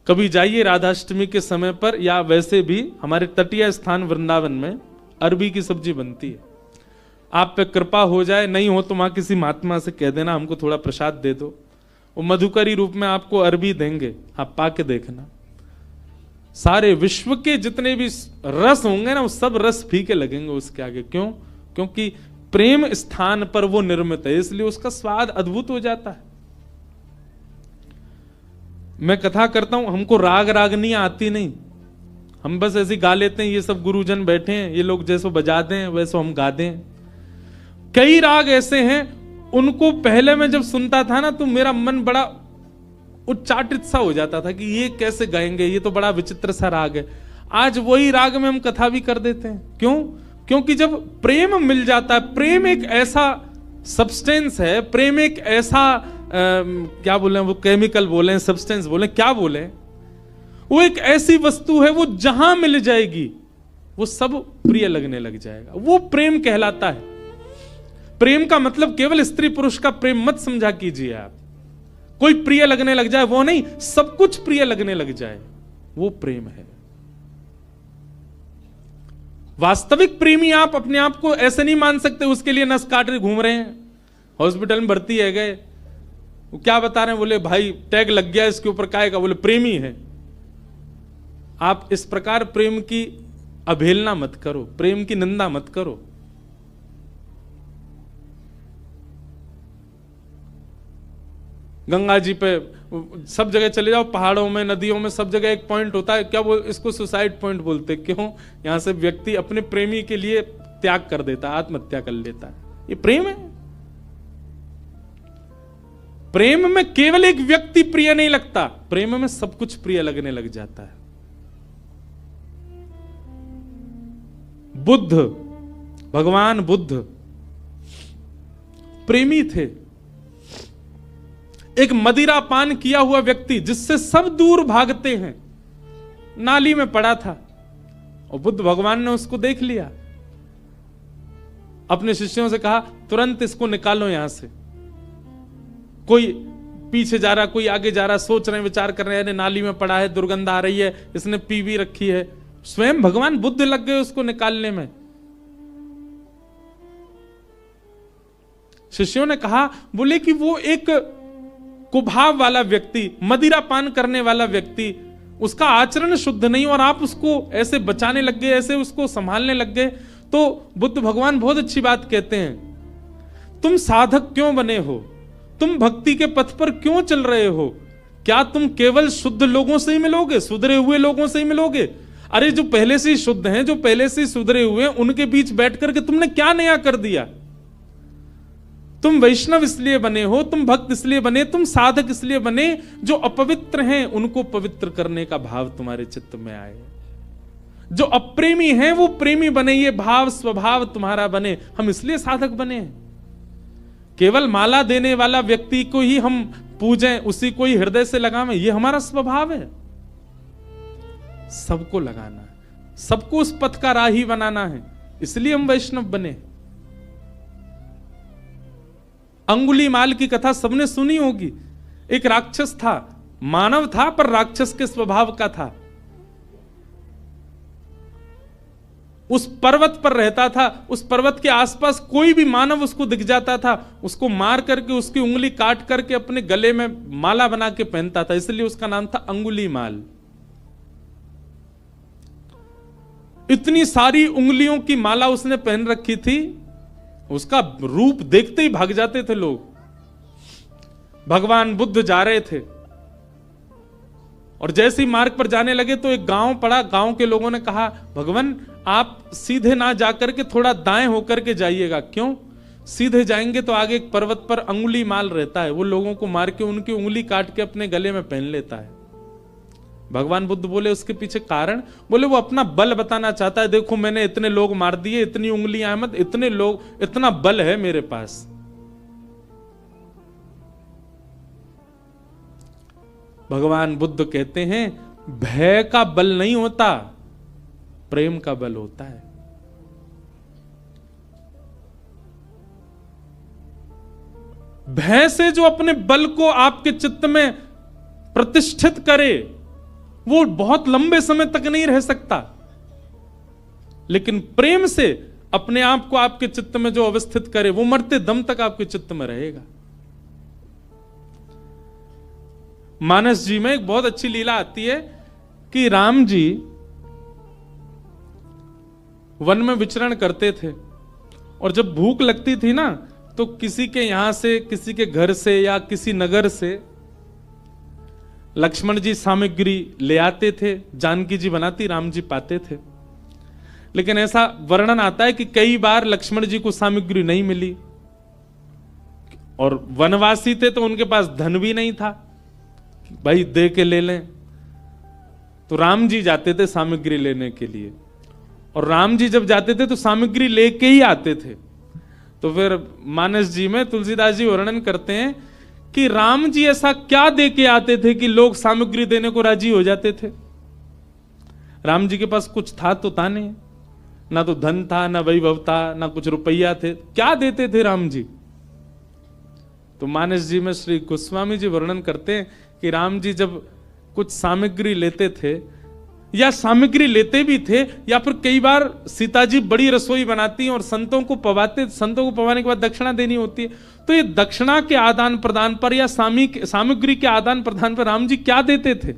कभी जाइए राधाष्टमी के समय पर, या वैसे भी हमारे तटीय स्थान वृंदावन में अरबी की सब्जी बनती है। आप पे कृपा हो जाए, नहीं हो तो वहां किसी महात्मा से कह देना हमको थोड़ा प्रसाद दे दो, वो मधुकरी रूप में आपको अरबी देंगे, आप पाके देखना। सारे विश्व के जितने भी रस होंगे ना, वो सब रस फीके लगेंगे उसके आगे। क्यों? क्योंकि प्रेम स्थान पर वो निर्मित है, इसलिए उसका स्वाद अद्भुत हो जाता है। मैं कथा करता हूं, हमको राग रागनी आती नहीं, हम बस ऐसे गा लेते हैं, ये सब गुरुजन बैठे हैं, ये लोग जैसो बजा दें वैसो हम गा दें। कई राग ऐसे हैं, उनको पहले मैं जब सुनता था ना तो मेरा मन बड़ा उच्चाटित सा हो जाता था कि ये कैसे गाएंगे, ये तो बड़ा विचित्र सा राग है। आज वही राग में हम कथा भी कर देते हैं। क्यों? क्योंकि जब प्रेम मिल जाता है, प्रेम एक ऐसा सब्सटेंस है, प्रेम एक ऐसा क्या बोले वो, केमिकल बोले, सब्सटेंस बोले, क्या बोले, वो एक ऐसी वस्तु है, वो जहां मिल जाएगी वो सब प्रिय लगने लग जाएगा। वो प्रेम कहलाता है। प्रेम का मतलब केवल स्त्री पुरुष का प्रेम मत समझा कीजिए आप। कोई प्रिय लगने लग जाए वो नहीं, सब कुछ प्रिय लगने लग जाए, वो प्रेम है। वास्तविक प्रेमी आप अपने आप को ऐसे नहीं मान सकते, उसके लिए नस काट रहे घूम रहे हैं, हॉस्पिटल में भर्ती है गए, वो क्या बता रहे हैं, बोले भाई टैग लग गया इसके ऊपर, काहे का, बोले प्रेमी है। आप इस प्रकार प्रेम की अवहेलना मत करो, प्रेम की निंदा मत करो। गंगा जी पे सब जगह चले जाओ, पहाड़ों में, नदियों में, सब जगह एक पॉइंट होता है, क्या इसको सुसाइड पॉइंट बोलते। क्यों? यहां से व्यक्ति अपने प्रेमी के लिए त्याग कर देता है, आत्महत्या कर लेता है। ये प्रेम है। प्रेम में केवल एक व्यक्ति प्रिय नहीं लगता, प्रेम में सब कुछ प्रिय लगने लग जाता है। बुद्ध, भगवान बुद्ध प्रेमी थे। एक मदिरा पान किया हुआ व्यक्ति जिससे सब दूर भागते हैं, नाली में पड़ा था और बुद्ध भगवान ने उसको देख लिया। अपने शिष्यों से कहा तुरंत इसको निकालो यहां से। कोई पीछे जा रहा, कोई आगे जा रहा, सोच रहे हैं, विचार कर रहे हैं, नाली में पड़ा है, दुर्गंध आ रही है, इसने पी भी रखी है। स्वयं भगवान बुद्ध लग गए उसको निकालने में। शिष्यों ने कहा, बोले कि वो एक कुभाव वाला व्यक्ति, मदिरा पान करने वाला व्यक्ति, उसका आचरण शुद्ध नहीं, और आप उसको ऐसे बचाने लग गए, ऐसे उसको संभालने लग गए। तो बुद्ध भगवान बहुत अच्छी बात कहते हैं, तुम साधक क्यों बने हो, तुम भक्ति के पथ पर क्यों चल रहे हो? क्या तुम केवल शुद्ध लोगों से ही मिलोगे, सुधरे हुए लोगों से ही मिलोगे? अरे जो पहले से ही शुद्ध हैं, जो पहले से ही सुधरे हुए हैं, उनके बीच बैठ करके तुमने क्या नया कर दिया? तुम वैष्णव इसलिए बने हो, तुम भक्त इसलिए बने, तुम साधक इसलिए बने, जो अपवित्र हैं उनको पवित्र करने का भाव तुम्हारे चित्त में आए। जो अप्रेमी हैं वो प्रेमी बने, ये भाव स्वभाव तुम्हारा बने। हम इसलिए साधक बने हैं। केवल माला देने वाला व्यक्ति को ही हम पूजें, उसी को ही हृदय से लगावें, ये हमारा स्वभाव है। सबको लगाना है, सबको उस पथ का राही बनाना है, इसलिए हम वैष्णव बने। अंगुलीमाल की कथा सबने सुनी होगी। एक राक्षस था, मानव था पर राक्षस के स्वभाव का था। उस पर्वत पर रहता था, उस पर्वत के आसपास कोई भी मानव उसको दिख जाता था, उसको मार करके उसकी उंगली काट करके अपने गले में माला बना के पहनता था, इसलिए उसका नाम था अंगुलीमाल। इतनी सारी उंगलियों की माला उसने पहन रखी थी, उसका रूप देखते ही भाग जाते थे लोग। भगवान बुद्ध जा रहे थे और जैसे ही मार्ग पर जाने लगे तो एक गांव पड़ा। गांव के लोगों ने कहा, भगवान आप सीधे ना जाकर के थोड़ा दाएं होकर के जाइएगा। क्यों? सीधे जाएंगे तो आगे एक पर्वत पर अंगुली माल रहता है, वो लोगों को मार के उनकी उंगली काट के अपने गले में पहन लेता है। भगवान बुद्ध बोले उसके पीछे कारण, बोले वो अपना बल बताना चाहता है, देखो मैंने इतने लोग मार दिए, इतनी उंगलियां मत, इतने लोग, इतना बल है मेरे पास। भगवान बुद्ध कहते हैं भय का बल नहीं होता, प्रेम का बल होता है। भय से जो अपने बल को आपके चित्त में प्रतिष्ठित करे वो बहुत लंबे समय तक नहीं रह सकता, लेकिन प्रेम से अपने आप को आपके चित्त में जो अवस्थित करे वो मरते दम तक आपके चित्त में रहेगा। मानस जी में एक बहुत अच्छी लीला आती है कि राम जी वन में विचरण करते थे और जब भूख लगती थी ना तो किसी के यहां से, किसी के घर से या किसी नगर से लक्ष्मण जी सामग्री ले आते थे, जानकी जी बनाती, राम जी पाते थे। लेकिन ऐसा वर्णन आता है कि कई बार लक्ष्मण जी को सामग्री नहीं मिली, और वनवासी थे तो उनके पास धन भी नहीं था, भाई दे के ले लें। तो राम जी जाते थे सामग्री लेने के लिए, और राम जी जब जाते थे तो सामग्री लेके ही आते थे। तो फिर मानस जी में तुलसीदास जी वर्णन करते हैं कि राम जी ऐसा क्या दे के आते थे कि लोग सामग्री देने को राजी हो जाते थे। राम जी के पास कुछ था तो था नहीं, ना तो धन था, ना वैभव था, ना कुछ रुपया थे, क्या देते थे राम जी। तो मानस जी में श्री गोस्वामी जी वर्णन करते हैं कि राम जी जब कुछ सामग्री लेते थे, या सामग्री लेते भी थे, या फिर कई बार सीता जी बड़ी रसोई बनाती हैं और संतों को पवाते, संतों को पवाने के बाद दक्षिणा देनी होती है, तो ये दक्षिणा के आदान प्रदान पर या सामग्री के आदान प्रदान पर राम जी क्या देते थे।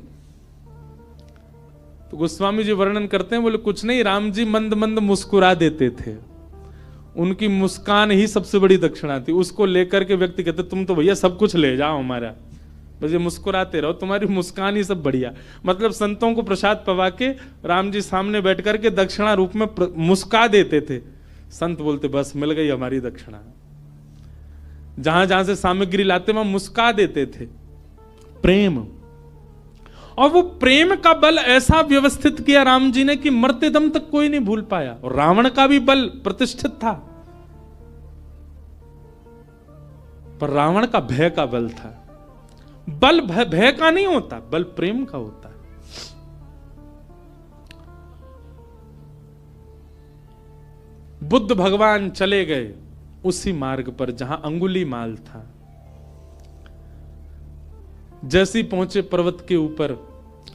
तो गोस्वामी जी वर्णन करते हैं, बोले कुछ नहीं, राम जी मंद मंद मुस्कुरा देते थे, उनकी मुस्कान ही सबसे बड़ी दक्षिणा थी। उसको लेकर के व्यक्ति कहते तुम तो भैया सब कुछ ले जाओ हमारा, बस ये मुस्कुराते रहो, तुम्हारी मुस्कान ही सब बढ़िया। मतलब संतों को प्रसाद पवा के राम जी सामने बैठ करके दक्षिणा रूप में मुस्का देते थे। संत बोलते बस मिल गई हमारी दक्षिणा। जहां जहां से सामग्री लाते वहां मुस्का देते थे। प्रेम, और वो प्रेम का बल ऐसा व्यवस्थित किया राम जी ने कि मरते दम तक कोई नहीं भूल पाया। और रावण का भी बल प्रतिष्ठित था, पर रावण का भय का बल था। बल भय का नहीं होता, बल प्रेम का होता है। बुद्ध भगवान चले गए उसी मार्ग पर जहां अंगुलीमाल था। जैसे ही पहुंचे पर्वत के ऊपर,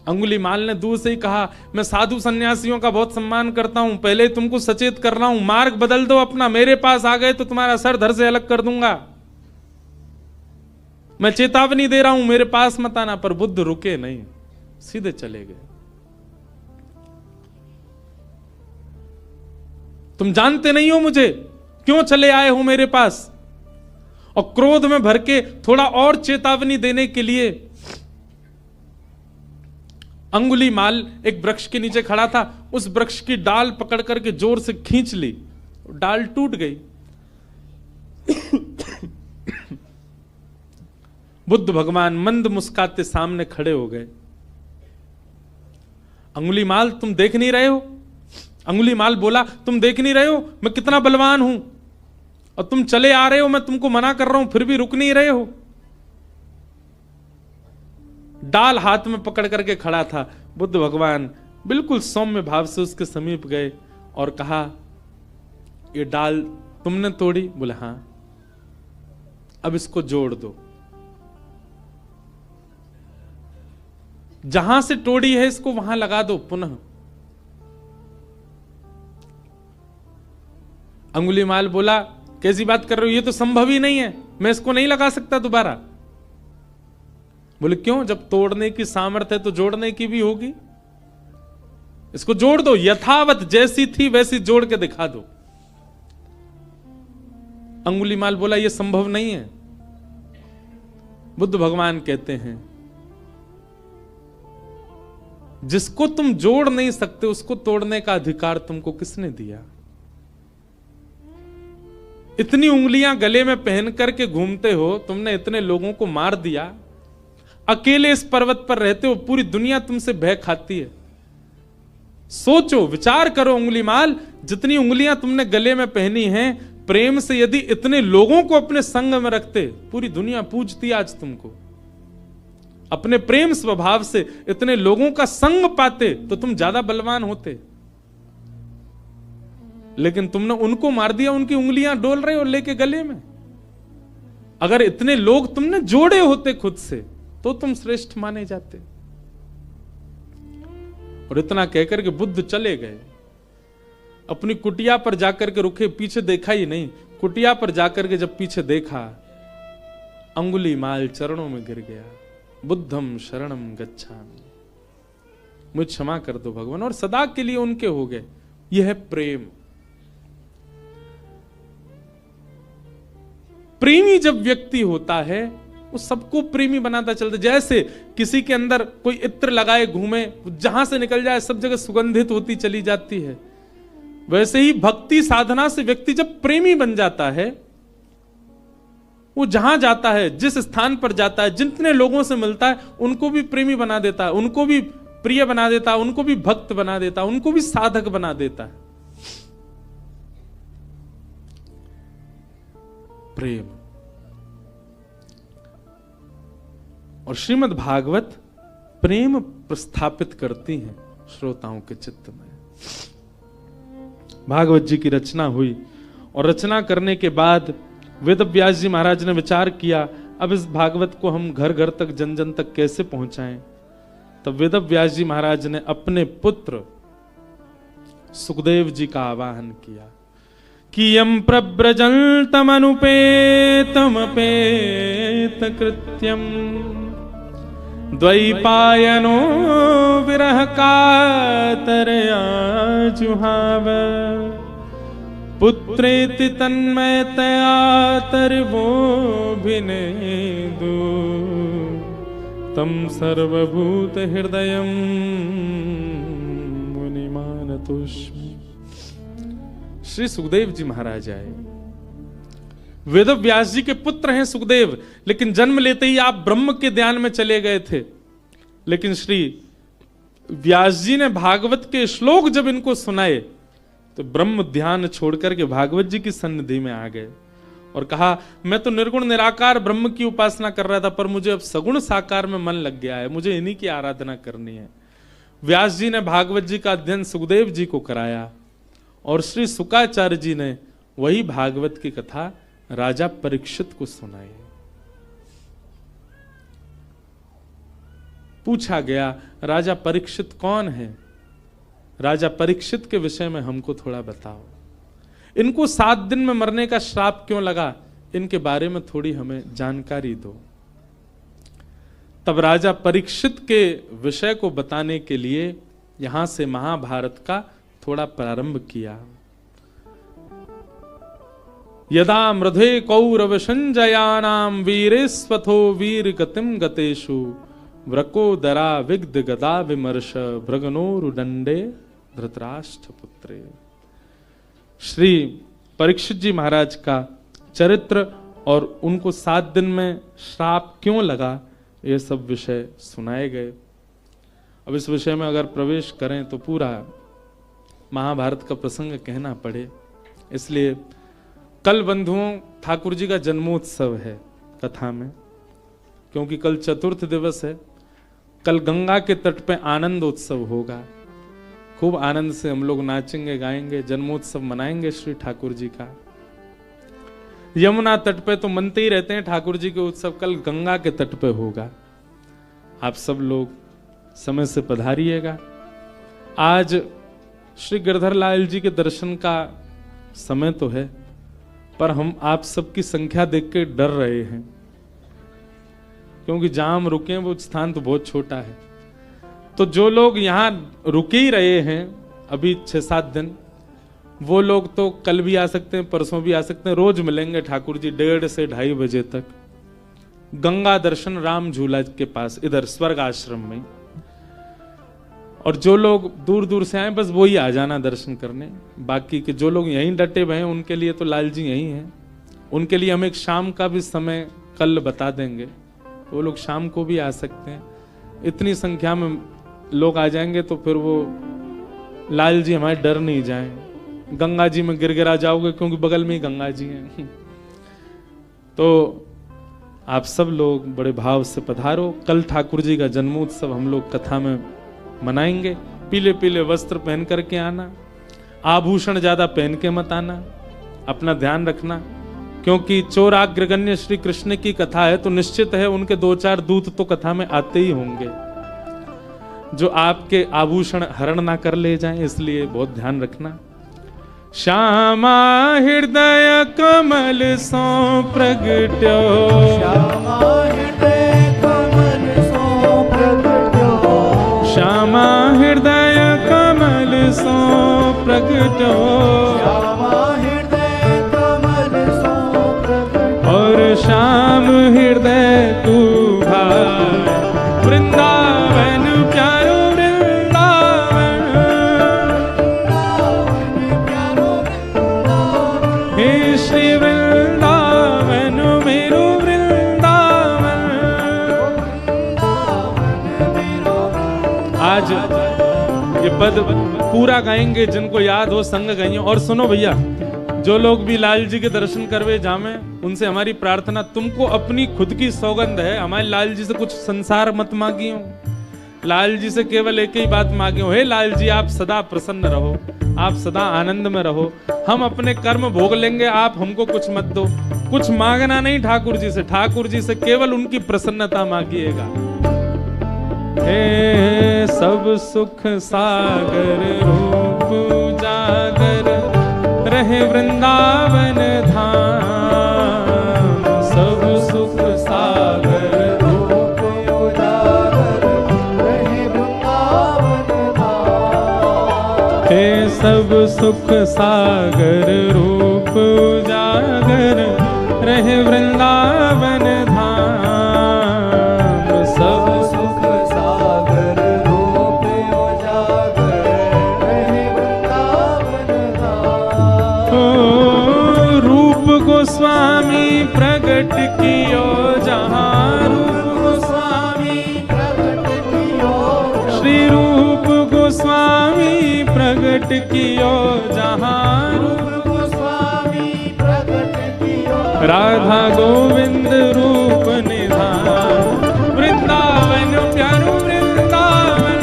अंगुलीमाल ने दूर से ही कहा मैं साधु सन्यासियों का बहुत सम्मान करता हूं, पहले तुमको सचेत कर रहा हूं, मार्ग बदल दो अपना, मेरे पास आ गए तो तुम्हारा सर धड़ से अलग कर दूंगा, मैं चेतावनी दे रहा हूं, मेरे पास मत आना। पर बुद्ध रुके नहीं, सीधे चले गए। तुम जानते नहीं हो मुझे, क्यों चले आए हो मेरे पास। और क्रोध में भर के थोड़ा और चेतावनी देने के लिए अंगुलीमाल एक वृक्ष के नीचे खड़ा था, उस वृक्ष की डाल पकड़ करके जोर से खींच ली, डाल टूट गई। बुद्ध भगवान मंद मुस्काते सामने खड़े हो गए। अंगुलीमाल तुम देख नहीं रहे हो। अंगुलीमाल बोला तुम देख नहीं रहे हो मैं कितना बलवान हूं, और तुम चले आ रहे हो, मैं तुमको मना कर रहा हूं फिर भी रुक नहीं रहे हो। डाल हाथ में पकड़ करके खड़ा था। बुद्ध भगवान बिल्कुल सौम्य भाव से उसके समीप गए और कहा ये डाल तुमने तोड़ी? बोले हां। अब इसको जोड़ दो, जहां से तोड़ी है इसको वहां लगा दो पुनः। अंगुलीमाल बोला कैसी बात कर रहे हो, ये तो संभव ही नहीं है, मैं इसको नहीं लगा सकता दोबारा। बोले क्यों, जब तोड़ने की सामर्थ्य है तो जोड़ने की भी होगी, इसको जोड़ दो, यथावत जैसी थी वैसी जोड़ के दिखा दो। अंगुलीमाल बोला यह संभव नहीं है। बुद्ध भगवान कहते हैं जिसको तुम जोड़ नहीं सकते उसको तोड़ने का अधिकार तुमको किसने दिया? इतनी उंगलियां गले में पहन करके घूमते हो, तुमने इतने लोगों को मार दिया, अकेले इस पर्वत पर रहते हो, पूरी दुनिया तुमसे भय खाती है। सोचो, विचार करो अंगुलीमाल, जितनी उंगलियां तुमने गले में पहनी हैं, प्रेम से यदि इतने लोगों को अपने संग में रखते, पूरी दुनिया पूजती आज तुमको। अपने प्रेम स्वभाव से इतने लोगों का संग पाते तो तुम ज्यादा बलवान होते, लेकिन तुमने उनको मार दिया, उनकी उंगलियां डोल रहे हो लेके गले में। अगर इतने लोग तुमने जोड़े होते खुद से तो तुम श्रेष्ठ माने जाते। और इतना कहकर के बुद्ध चले गए। अपनी कुटिया पर जाकर के रुके, पीछे देखा ही नहीं। कुटिया पर जाकर के जब पीछे देखा, अंगुलीमाल चरणों में गिर गया। बुद्धम शरणम गच्छामि, मुझे क्षमा कर दो भगवान, और सदा के लिए उनके हो गए। यह है प्रेम। प्रेमी जब व्यक्ति होता है वो सबको प्रेमी बनाता चलता। जैसे किसी के अंदर कोई इत्र लगाए घूमे, जहां से निकल जाए सब जगह सुगंधित होती चली जाती है, वैसे ही भक्ति साधना से व्यक्ति जब प्रेमी बन जाता है, वो जहां जाता है, जिस स्थान पर जाता है, जितने लोगों से मिलता है, उनको भी प्रेमी बना देता है, उनको भी प्रिय बना देता है, उनको भी भक्त बना देता है, उनको भी साधक बना देता है। प्रेम। और श्रीमद् भागवत प्रेम प्रस्थापित करती हैं श्रोताओं के चित्त में। भागवत जी की रचना हुई और रचना करने के बाद वेद व्यास जी महाराज ने विचार किया, अब इस भागवत को हम घर घर तक, जन जन तक कैसे पहुंचाएं। तब वेद व्यास जी महाराज ने अपने पुत्र सुखदेव जी का आवाहन किया कि यम प्रव्रजन्तमनुपेतमपेत कृत्यम द्वैपायनो विरह कातरया जुहाव पुत्रेति तन्मयतया तर्वोऽभिनेदु तम सर्वभूत हृदयं मुनिमानतोऽस्मि। श्री सुखदेव जी महाराज आए। वेद व्यास जी के पुत्र हैं सुखदेव, लेकिन जन्म लेते ही आप ब्रह्म के ध्यान में चले गए थे। लेकिन श्री व्यास जी ने भागवत के श्लोक जब इनको सुनाए तो ब्रह्म ध्यान छोड़कर के भागवत जी की सन्निधि में आ गए और कहा, मैं तो निर्गुण निराकार ब्रह्म की उपासना कर रहा था, पर मुझे अब सगुण साकार में मन लग गया है, मुझे इन्हीं की आराधना करनी है। व्यास जी ने भागवत जी का अध्ययन सुखदेव जी को कराया और श्री शुकाचार्य जी ने वही भागवत की कथा राजा परीक्षित को सुनाई। पूछा गया, राजा परीक्षित कौन है? राजा परीक्षित के विषय में हमको थोड़ा बताओ। इनको 7 दिन में मरने का श्राप क्यों लगा, इनके बारे में थोड़ी हमें जानकारी दो। तब राजा परीक्षित के विषय को बताने के लिए यहां से महाभारत का थोड़ा प्रारंभ किया। यदा मृधे कौरव संजयानाम वीरेस्वथो वीर गतिम गतेषु व्रकोदरा विग्ध गदा विमर्श भृगनोरुदंडे धृतराष्ट्र पुत्रे। श्री परीक्षित जी महाराज का चरित्र और उनको 7 दिन में श्राप क्यों लगा, ये सब विषय सुनाए गए। अब इस विषय में अगर प्रवेश करें तो पूरा महाभारत का प्रसंग कहना पड़े, इसलिए कल बंधुओं ठाकुर जी का जन्मोत्सव है कथा में, क्योंकि कल चतुर्थ दिवस है। कल गंगा के तट पे आनंद उत्सव होगा, खूब आनंद से हम लोग नाचेंगे गाएंगे, जन्मोत्सव मनाएंगे श्री ठाकुर जी का। यमुना तट पे तो मनते ही रहते हैं ठाकुर जी के उत्सव, कल गंगा के तट पे होगा। आप सब लोग समय से पधारिएगा। आज श्री गिरधर लाल जी के दर्शन का समय तो है, पर हम आप सबकी संख्या देख के डर रहे हैं, क्योंकि जहां हम रुके हैं वो स्थान तो बहुत छोटा है। तो जो लोग यहां रुके ही रहे हैं अभी 6-7 दिन, वो लोग तो कल भी आ सकते हैं, परसों भी आ सकते हैं। रोज मिलेंगे ठाकुर जी 1:30 से 2:30 बजे तक गंगा दर्शन राम झूला के पास, इधर स्वर्ग आश्रम में। और जो लोग दूर दूर से आए बस वही आ जाना दर्शन करने। बाकी के जो लोग यहीं डटे हुए हैं उनके लिए तो लाल जी यहीं हैं। उनके लिए हम एक शाम का भी समय कल बता देंगे, वो लोग शाम को भी आ सकते हैं। इतनी संख्या में लोग आ जाएंगे तो फिर वो लाल जी हमारे डर नहीं जाएं, गंगा जी में गिरगिरा जाओगे, क्योंकि बगल में ही गंगा जी हैं। तो आप सब लोग बड़े भाव से पधारो। कल ठाकुर जी का जन्मोत्सव हम लोग कथा में मनाएंगे। पीले पीले वस्त्र पहन करके आना, आभूषण ज्यादा पहन के मत आना, अपना ध्यान रखना, क्योंकि चोराग्रगण्य श्री कृष्ण की कथा है तो निश्चित है उनके 2-4 दूत तो कथा में आते ही होंगे जो आपके आभूषण हरण ना कर ले जाएं, इसलिए बहुत ध्यान रखना। श्यामा हृदय कमल सो प्रगट्यो, श्यामा हृदय कमल सो प्रगट्यो, श्यामा हृदय कमल सो प्रगट्यो, श्यामा हृदय कमल सो प्रगट्यो, और श्याम हृदय तू भाई, वृंदावन प्यारो वृंदावन, हे श्री वृंदावन मेरो वृंदावन। आज ये पद पूरा गाएंगे, जिनको याद हो संग गाइए। और सुनो भैया, जो लोग भी लाल जी के दर्शन करवे जामे, उनसे हमारी प्रार्थना, तुमको अपनी खुद की सौगंध है, हमारे लाल जी से कुछ संसार मत मांगियो, लाल जी से केवल एक ही बात मांगियो, हे लाल जी आप सदा प्रसन्न रहो, आप सदा आनंद में रहो, हम अपने कर्म भोग लेंगे, आप हमको कुछ मत दो। कुछ मांगना नहीं ठाकुर जी से, ठाकुर जी से केवल उनकी प्रसन्नता मांगिएगा। हे सब सुख सागर रूप उजागर, रहे वृंदावन धाम, सब सुख सागर रूप उजागर, रहे वृंदावन धाम। हे सब सुख सागर रूप उजागर, रहे वृंदावन धाम, सब सुख सागर रूप उजागर, रहे वृंदावन धाम। ओ रूप गोस्वामी प्रगट कियो जहाँ, रूप गोस्वामी प्रगट कियो श्री रूप गोस्वामी प्रगट कियो जहाँ, रूप गोस्वामी प्रगट कियो राधा गोविंद रूप निधान, वृंदावन प्यारो वृंदावन।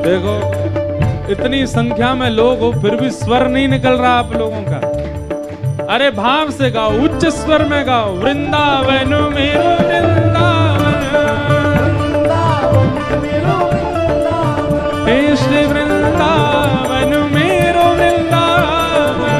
देखो इतनी संख्या में लोग हो, फिर भी स्वर नहीं निकल रहा आप लोगों का। अरे भाव से गाओ, उच्च स्वर में गाओ, वृंदावन मेरो वृंदावन, हे श्री वृंदावन मेरो वृंदावन।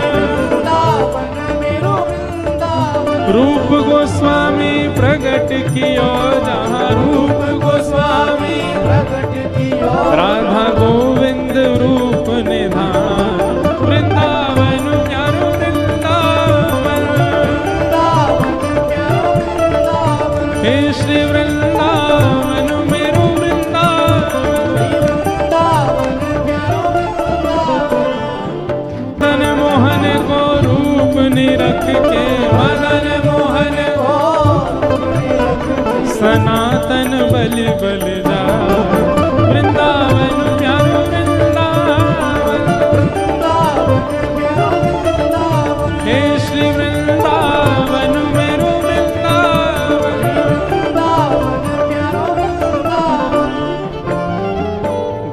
रूप गोस्वामी प्रगट कियो जहाँ, रूप गोस्वामी प्रगट कियो राधा गोविंद रूप निधान, वृंदावन प्यारो वृंदावन, हे श्री वृंदावन मेरो वृंदावन। मदन मोहन को रूप निरख के, मदन मोहन को सनातन बलि बल जा, वृंदावन प्यारो वृंदावन, हे श्री वृंदावन मेरो वृंदावन।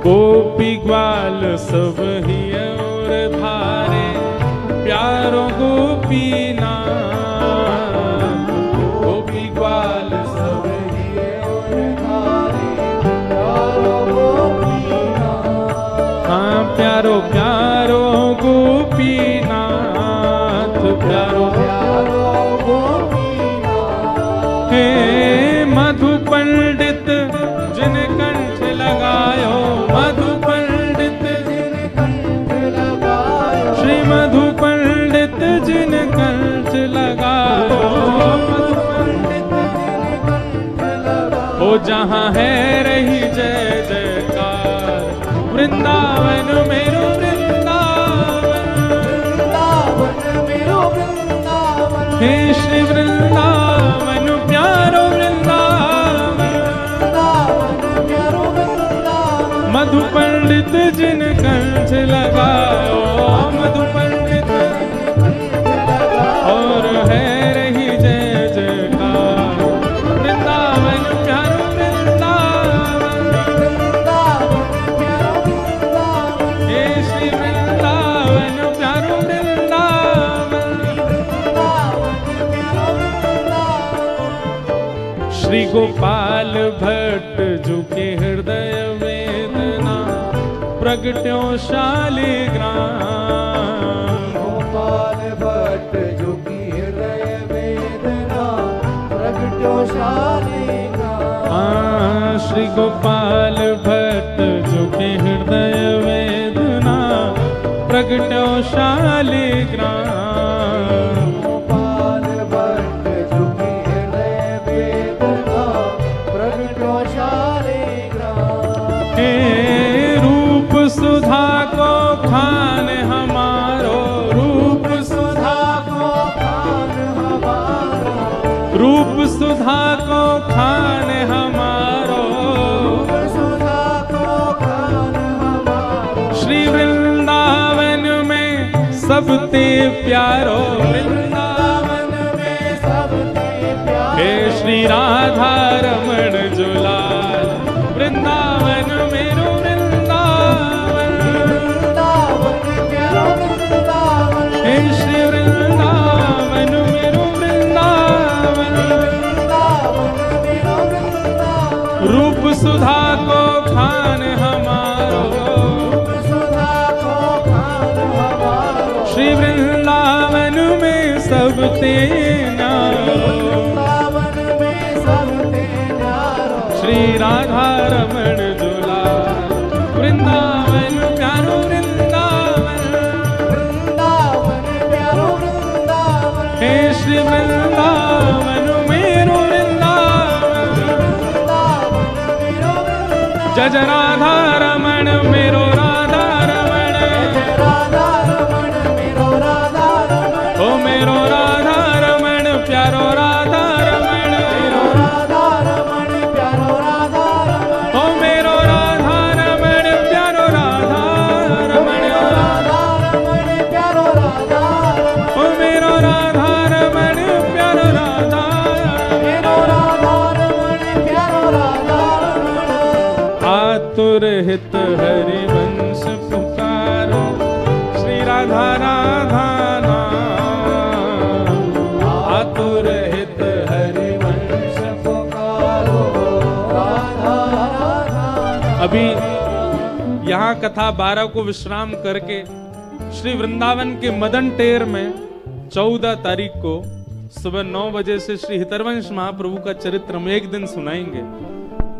गोपी ग्वाल सब ही और धारे, प्यारो गोपी नाम, गोपी ग्वाल सब ही और धारे, प्यारो गोपी नाथ। हाँ प्यारो प्यारो गोपीनाथ, प्यारो प्यारो गोपी नाथ। हे मधु पंडित जिन कंठ लगायो, मधु पंडित जिन कंठ लगायो, श्री मधु पंडित जिन कंठ लगायो, मधु पंडित जिन कंठ लगायो। ओ जहाँ है रही जय जयकार, वृंदावन मेरो वृंदावन, वृंदावन मेरो वृंदावन, हे श्री वृंदावन प्यारो वृंदावन। वृंदावन प्यारो वृंदावन। मधु पंडित जिन कंठ लगायो, मधु पंडित और है रही जय जयकार, वृंदावन प्यारो वृंदावन, हे श्री वृंदावन प्यारो वृंदावन। श्री गोपाल भट्ट झुके हृदय वेदना, प्रगट्यो शालिग्राम, गोपाल भट्ट झुकी हृदय वेदना, प्रगट्यो शालिग्राम। श्री गोपाल भट्ट झुके हृदय वेदना, प्रगट्यो शालिग्राम। गोपाल भट्ट झुकी हृदय वेदना प्रगट्यो शालिग्राम। हे रूप सुधा को खान हमारो, रूप सुधा को खान हमारो, रूप सुधा को खान हमारो, सुधा को खान हमारो। श्री वृंदावन में सबते प्यारो, वृंदावन में सबसे प्यारो। हे श्री राधा रमण जुलाल, वृंदावन मेरो वृंदावन, वृंदावन प्यारो वृंदावन। हे श्री वृंदावन मेरो वृंदावन। वृंदावन मेरो वृंदावन। रूप सुधा को खान हमारो, सुधा को खान हमारो। श्री वृंदावन में सबते न्यारो, वृंदावन में सबसे न्यारो। श्री राधा रमण जुलाल, वृंदावन प्यारो वृंदावन। वृंदावन प्यारो वृंदावन। हे श्री वृंदावन मेरो वृंदावन। वृंदावन मेरो वृंदावन। जय जय राधा रमण मेरो राधा रमण, राधा रमण मेरो राधा रमण। ओ मेरो राधा रमण प्यारो राधा रमण, मेरो राधा रमण प्यारो राधा रमण। ओ मेरो राधा रमण प्यारो राधा रमण, राधा रमण प्यारो राधा रमण। ओ मेरो राधा रमण प्यारो राधा, मेरो राधा रमण प्यारो राधा रमण। आतुर हित हरिवंश पुकारो, श्री राधा राधा नाम। आतुर हित हरिवंश पुकारो राधा राधा। अभी यहाँ कथा 12 को विश्राम करके श्री वृंदावन के मदन टेर में 14 तारीख को सुबह 9 बजे से श्री हितरवंश महाप्रभु का चरित्र हम एक दिन सुनाएंगे।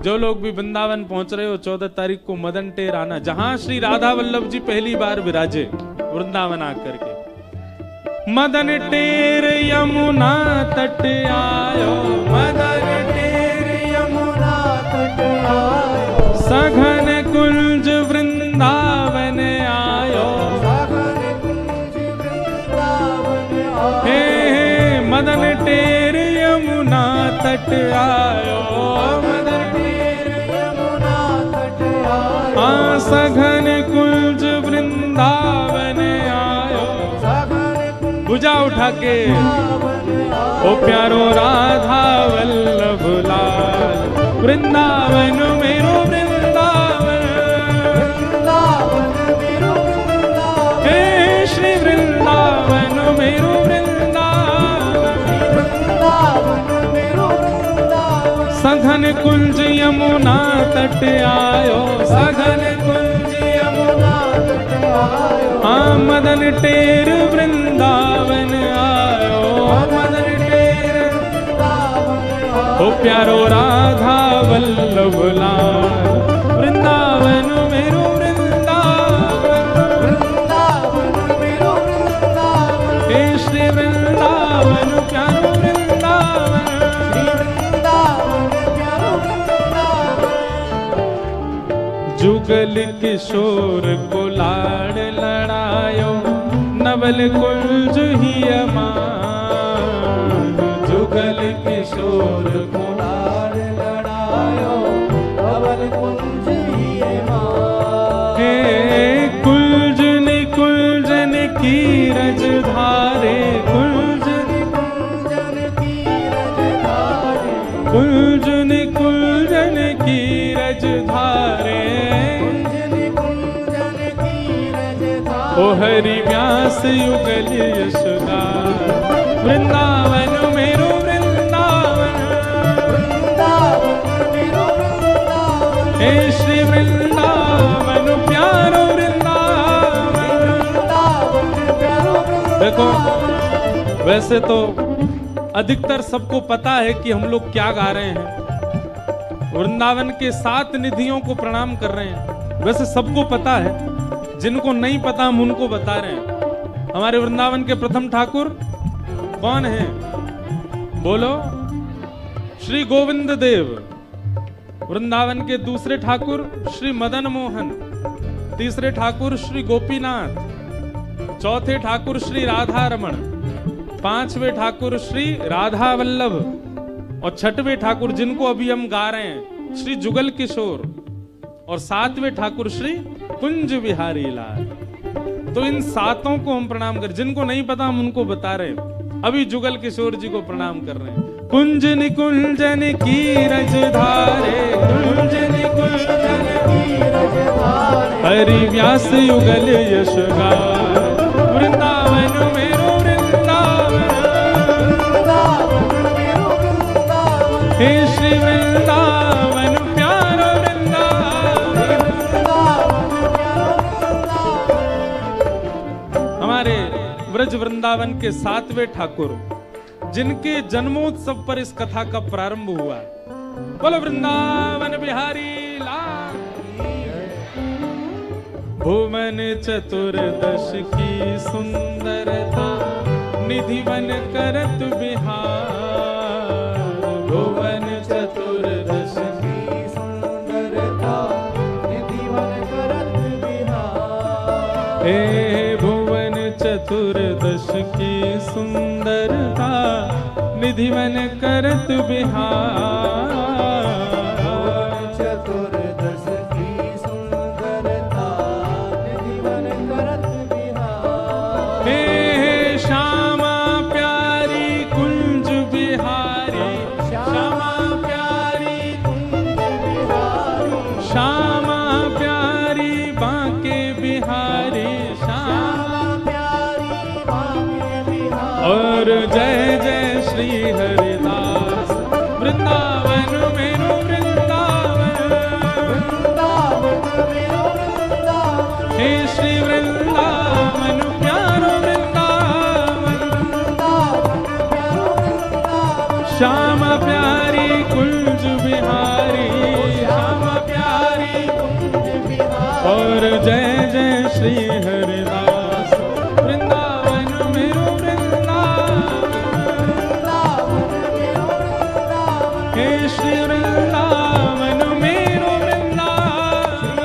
जो लोग भी वृंदावन पहुंच रहे हो 14 तारीख को मदन टेर आना, जहां श्री राधा वल्लभ जी पहली बार विराजे वृंदावन आकर के। मदन टेर यमुना तट आयो, मदन टेर यमुना तट आयो। सघन कुंज वृंदावन आयो। सघन कुंज वृंदावन आयो। हे मदन टेर यमुना तट आयो, मदन टेर यमुना तट आयो। हाँ सघन कुंज वृंदावन आयो। सघन कुंज भुजा उठा के वृंदावन आयो। ओ प्यारो राधा वल्लभ लाल, वृंदावन मेरो वृंदावन। वृंदावन मेरो वृंदावन। हे श्री वृंदावन मेरो वृंदावन। वृंदावन मेरो वृंदावन। सघन कुंज यमुना तट आयो, सघन कुंज यमुना तट आयो। हाँ मदन टेर वृंदावन आयो, मदन टेर वृंदावन आयो। ओ प्यारो राधा वल्लभ लाल, वृंदावन मेरो वृंदावन। वृंदावन मेरो वृंदावन। हे श्री वृंदावन प्यारो वृंदावन। श्री वृंदावन प्यारो वृंदावन। जुगल किशोर को लाड़ लड़ायो, नवल कुंज ही अमान। जुगल किशोर को लाड़ लड़ायो। नवल कुंज ही मान। हे कुंजन कुंजन की रज धारे, कुंजन कुंजन की रज धारे। कुंजन कुंजन की रज धारे। कुंजन कुंजन की रज धारे। ओ हरि व्यास युगल यशोदा, वृंदावन मेरो वृंदावन। वृंदावन मेरो वृंदावन। हे श्री वृंदावन प्यारो वृंदावन। वृंदावन प्यारो वृंदावन। देखो वैसे तो अधिकतर सबको पता है कि हम लोग क्या गा रहे हैं, वृंदावन के 7 निधियों को प्रणाम कर रहे हैं, वैसे सबको पता है। जिनको नहीं पता हम उनको बता रहे हैं। हमारे वृंदावन के प्रथम ठाकुर कौन हैं? बोलो, श्री गोविंद देव। वृंदावन के दूसरे ठाकुर श्री मदन मोहन, तीसरे ठाकुर श्री गोपीनाथ, चौथे ठाकुर श्री राधा रमण, पांचवें ठाकुर श्री राधा वल्लभ और छठवें ठाकुर जिनको अभी हम गा रहे हैं श्री जुगल किशोर और सातवें ठाकुर श्री कुंज बिहारी लाल। तो इन सातों को हम प्रणाम कर, जिनको नहीं पता हम उनको बता रहे हैं। अभी जुगल किशोर जी को प्रणाम कर रहे हैं। कुंज निकुंजन की रज धारे, कुंज निकुंजन की रज धारे, हरि व्यास युगल यश गाए, वृंदावन मेरो वृंदावन, हे श्री वृंदावन प्यारो वृंदावन। हमारे ब्रज वृंदावन के सातवें ठाकुर जिनके जन्मोत्सव पर इस कथा का प्रारंभ हुआ, बोलो वृंदावन बिहारी लाल। भुवन चतुर्दश की सुंदरता, निधिवन करत बिहार, भुवन चतुर्दश की सुंदरता, निधिवन करत बिहार। हे भुवन चतुर्दश की सुंदरता, निधिवन करत बिहार, चतुर्दश की सुंदरता, निधिवन करत बिहार। हे श्यामा प्यारी कुंज बिहारी, श्यामा प्यारी कुंज बिहारी, श्यामा प्यारी बांके बिहारी, श्यामा प्यारी बांके बिहारी। और जय जय श्री हरिदास, वृंदावन मेरो वृंदावन, वृंदावन मेरो वृंदावन, हे श्री वृंदावन प्यारो वृंदावन, वृंदावन प्यारो वृंदावन। श्यामा प्यारी कुंज बिहारी, श्यामा प्यारी कुंज बिहारी। और जय जय श्री हरिदास, वृंदावन मेरो हे श्री वृंदावन मेरो वृंदावन।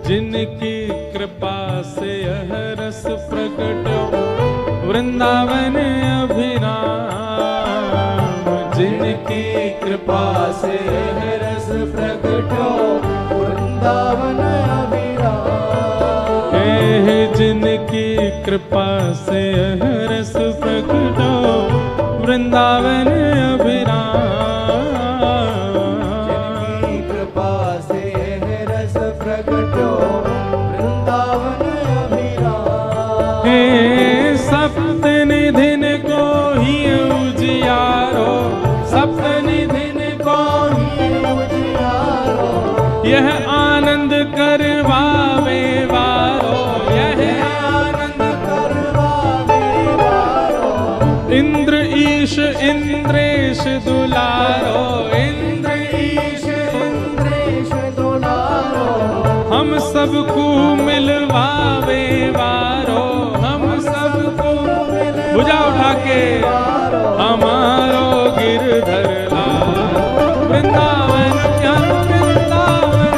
जिनकी कृपा से यह रस प्रकट वृंदावन अभिराम, जिनकी कृपा से यह रस प्रकट वृंदावन अभिराम। हे जिनकी कृपा से यह रस प्रकटो वृंदावन अभिराम, जिनकी कृपा से यह रस प्रकटो वृंदावन अभिराम। हे सप्तनिधिन को ही उजियारो, सप्तनिधिन को ही उजियारो, यह आनंद करवावे वारो, यह आनंद करवावे वारो। इंद्र ईश इंद्रेश दुलारो, इंद्र ईश इंद्रेश दुलारो, हम सबको मिलवावे वारो, हम सबको भुजा उठा के हमारो गिरधर लाल, वृंदावन प्यारो वृंदावन,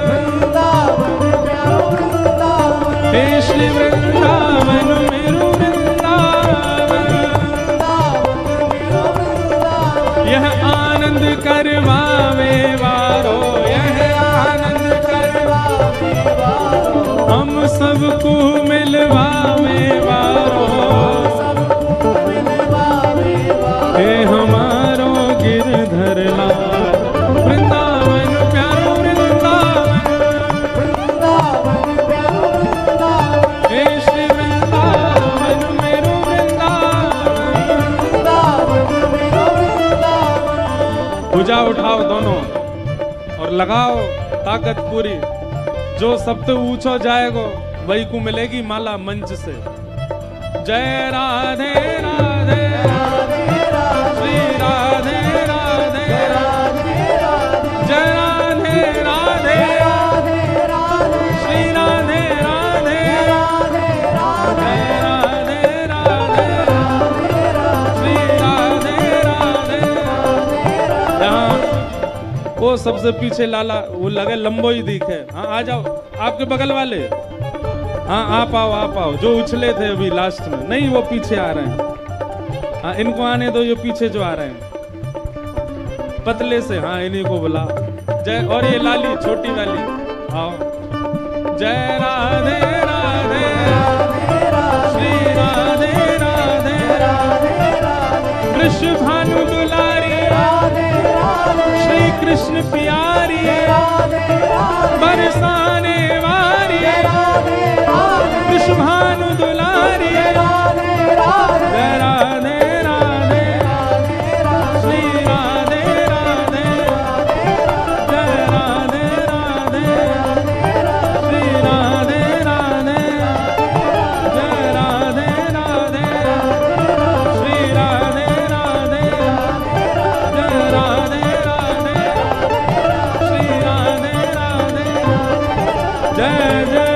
वृंदावन प्यारो वृंदावन, हे श्री वृंदावन मेरो वृंदावन, वृंदावन मेरो वृंदावन। यह आनंद करवावे वारो, यह आनंद करवावे वारो, हम सबको मिलवावे वारो, सबको मिलवावे वारो। हे हमारो गिरधर लाल, वृंदावन प्यारो वृंदावन, वृंदावन प्यारो वृंदावन, हे श्री वृंदावन मेरो वृंदावन, वृंदावन मेरो वृंदावन। भुजा उठाओ दोनों और लगाओ ताकत पूरी। जो सबसे ऊंचा जाएगा वही को मिलेगी माला मंच से। जय राधे राधे श्री राधे राधे, जय राधे सबसे पीछे लाला, वो लगे लंबो ही दिखे। हाँ आ जाओ, आपके बगल वाले, हाँ आप आओ, जो उछले थे अभी लास्ट में, नहीं वो पीछे आ रहे हैं। हाँ इनको आने दो, ये पीछे जो आ रहे हैं पतले से, हाँ इन्हीं को बुला। जय, और ये लाली छोटी वाली, आओ। जय राधे राधे श्री राधे राधे कृष्ण भानु दुलारी श्री कृष्ण प्यारी बरसाने वारी कृष्ण भानु दुलारी। जय राधे राधे श्री राधे राधे जय राधे राधे श्री राधे राधे जय राधे राधे श्री राधे राधे जय राधे राधे श्री राधे राधे जय जय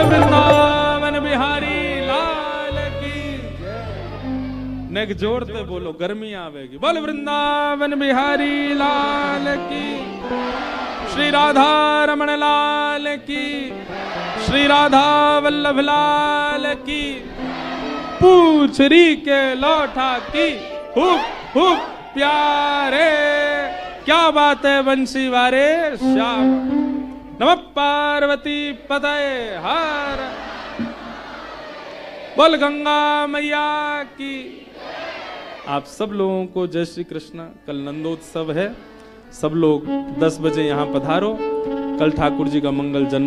वृंदावन बिहारी लाल की। नेक जोड़ते बोलो, गर्मी आवेगी। बोल वृंदावन बिहारी लाल की, श्री राधा रमण लाल की, श्री राधा वल्लभ लाल की, पूछरी के लौठा की, हुप हुप प्यारे। क्या बात है बंसी वारे श्याम। नमः पार्वती पतये हर। बोल गंगा मैया की। आप सब लोगों को जय श्री कृष्ण। कल नंदोत्सव है, सब लोग 10 बजे यहाँ पधारो। कल ठाकुर जी का मंगल जन्म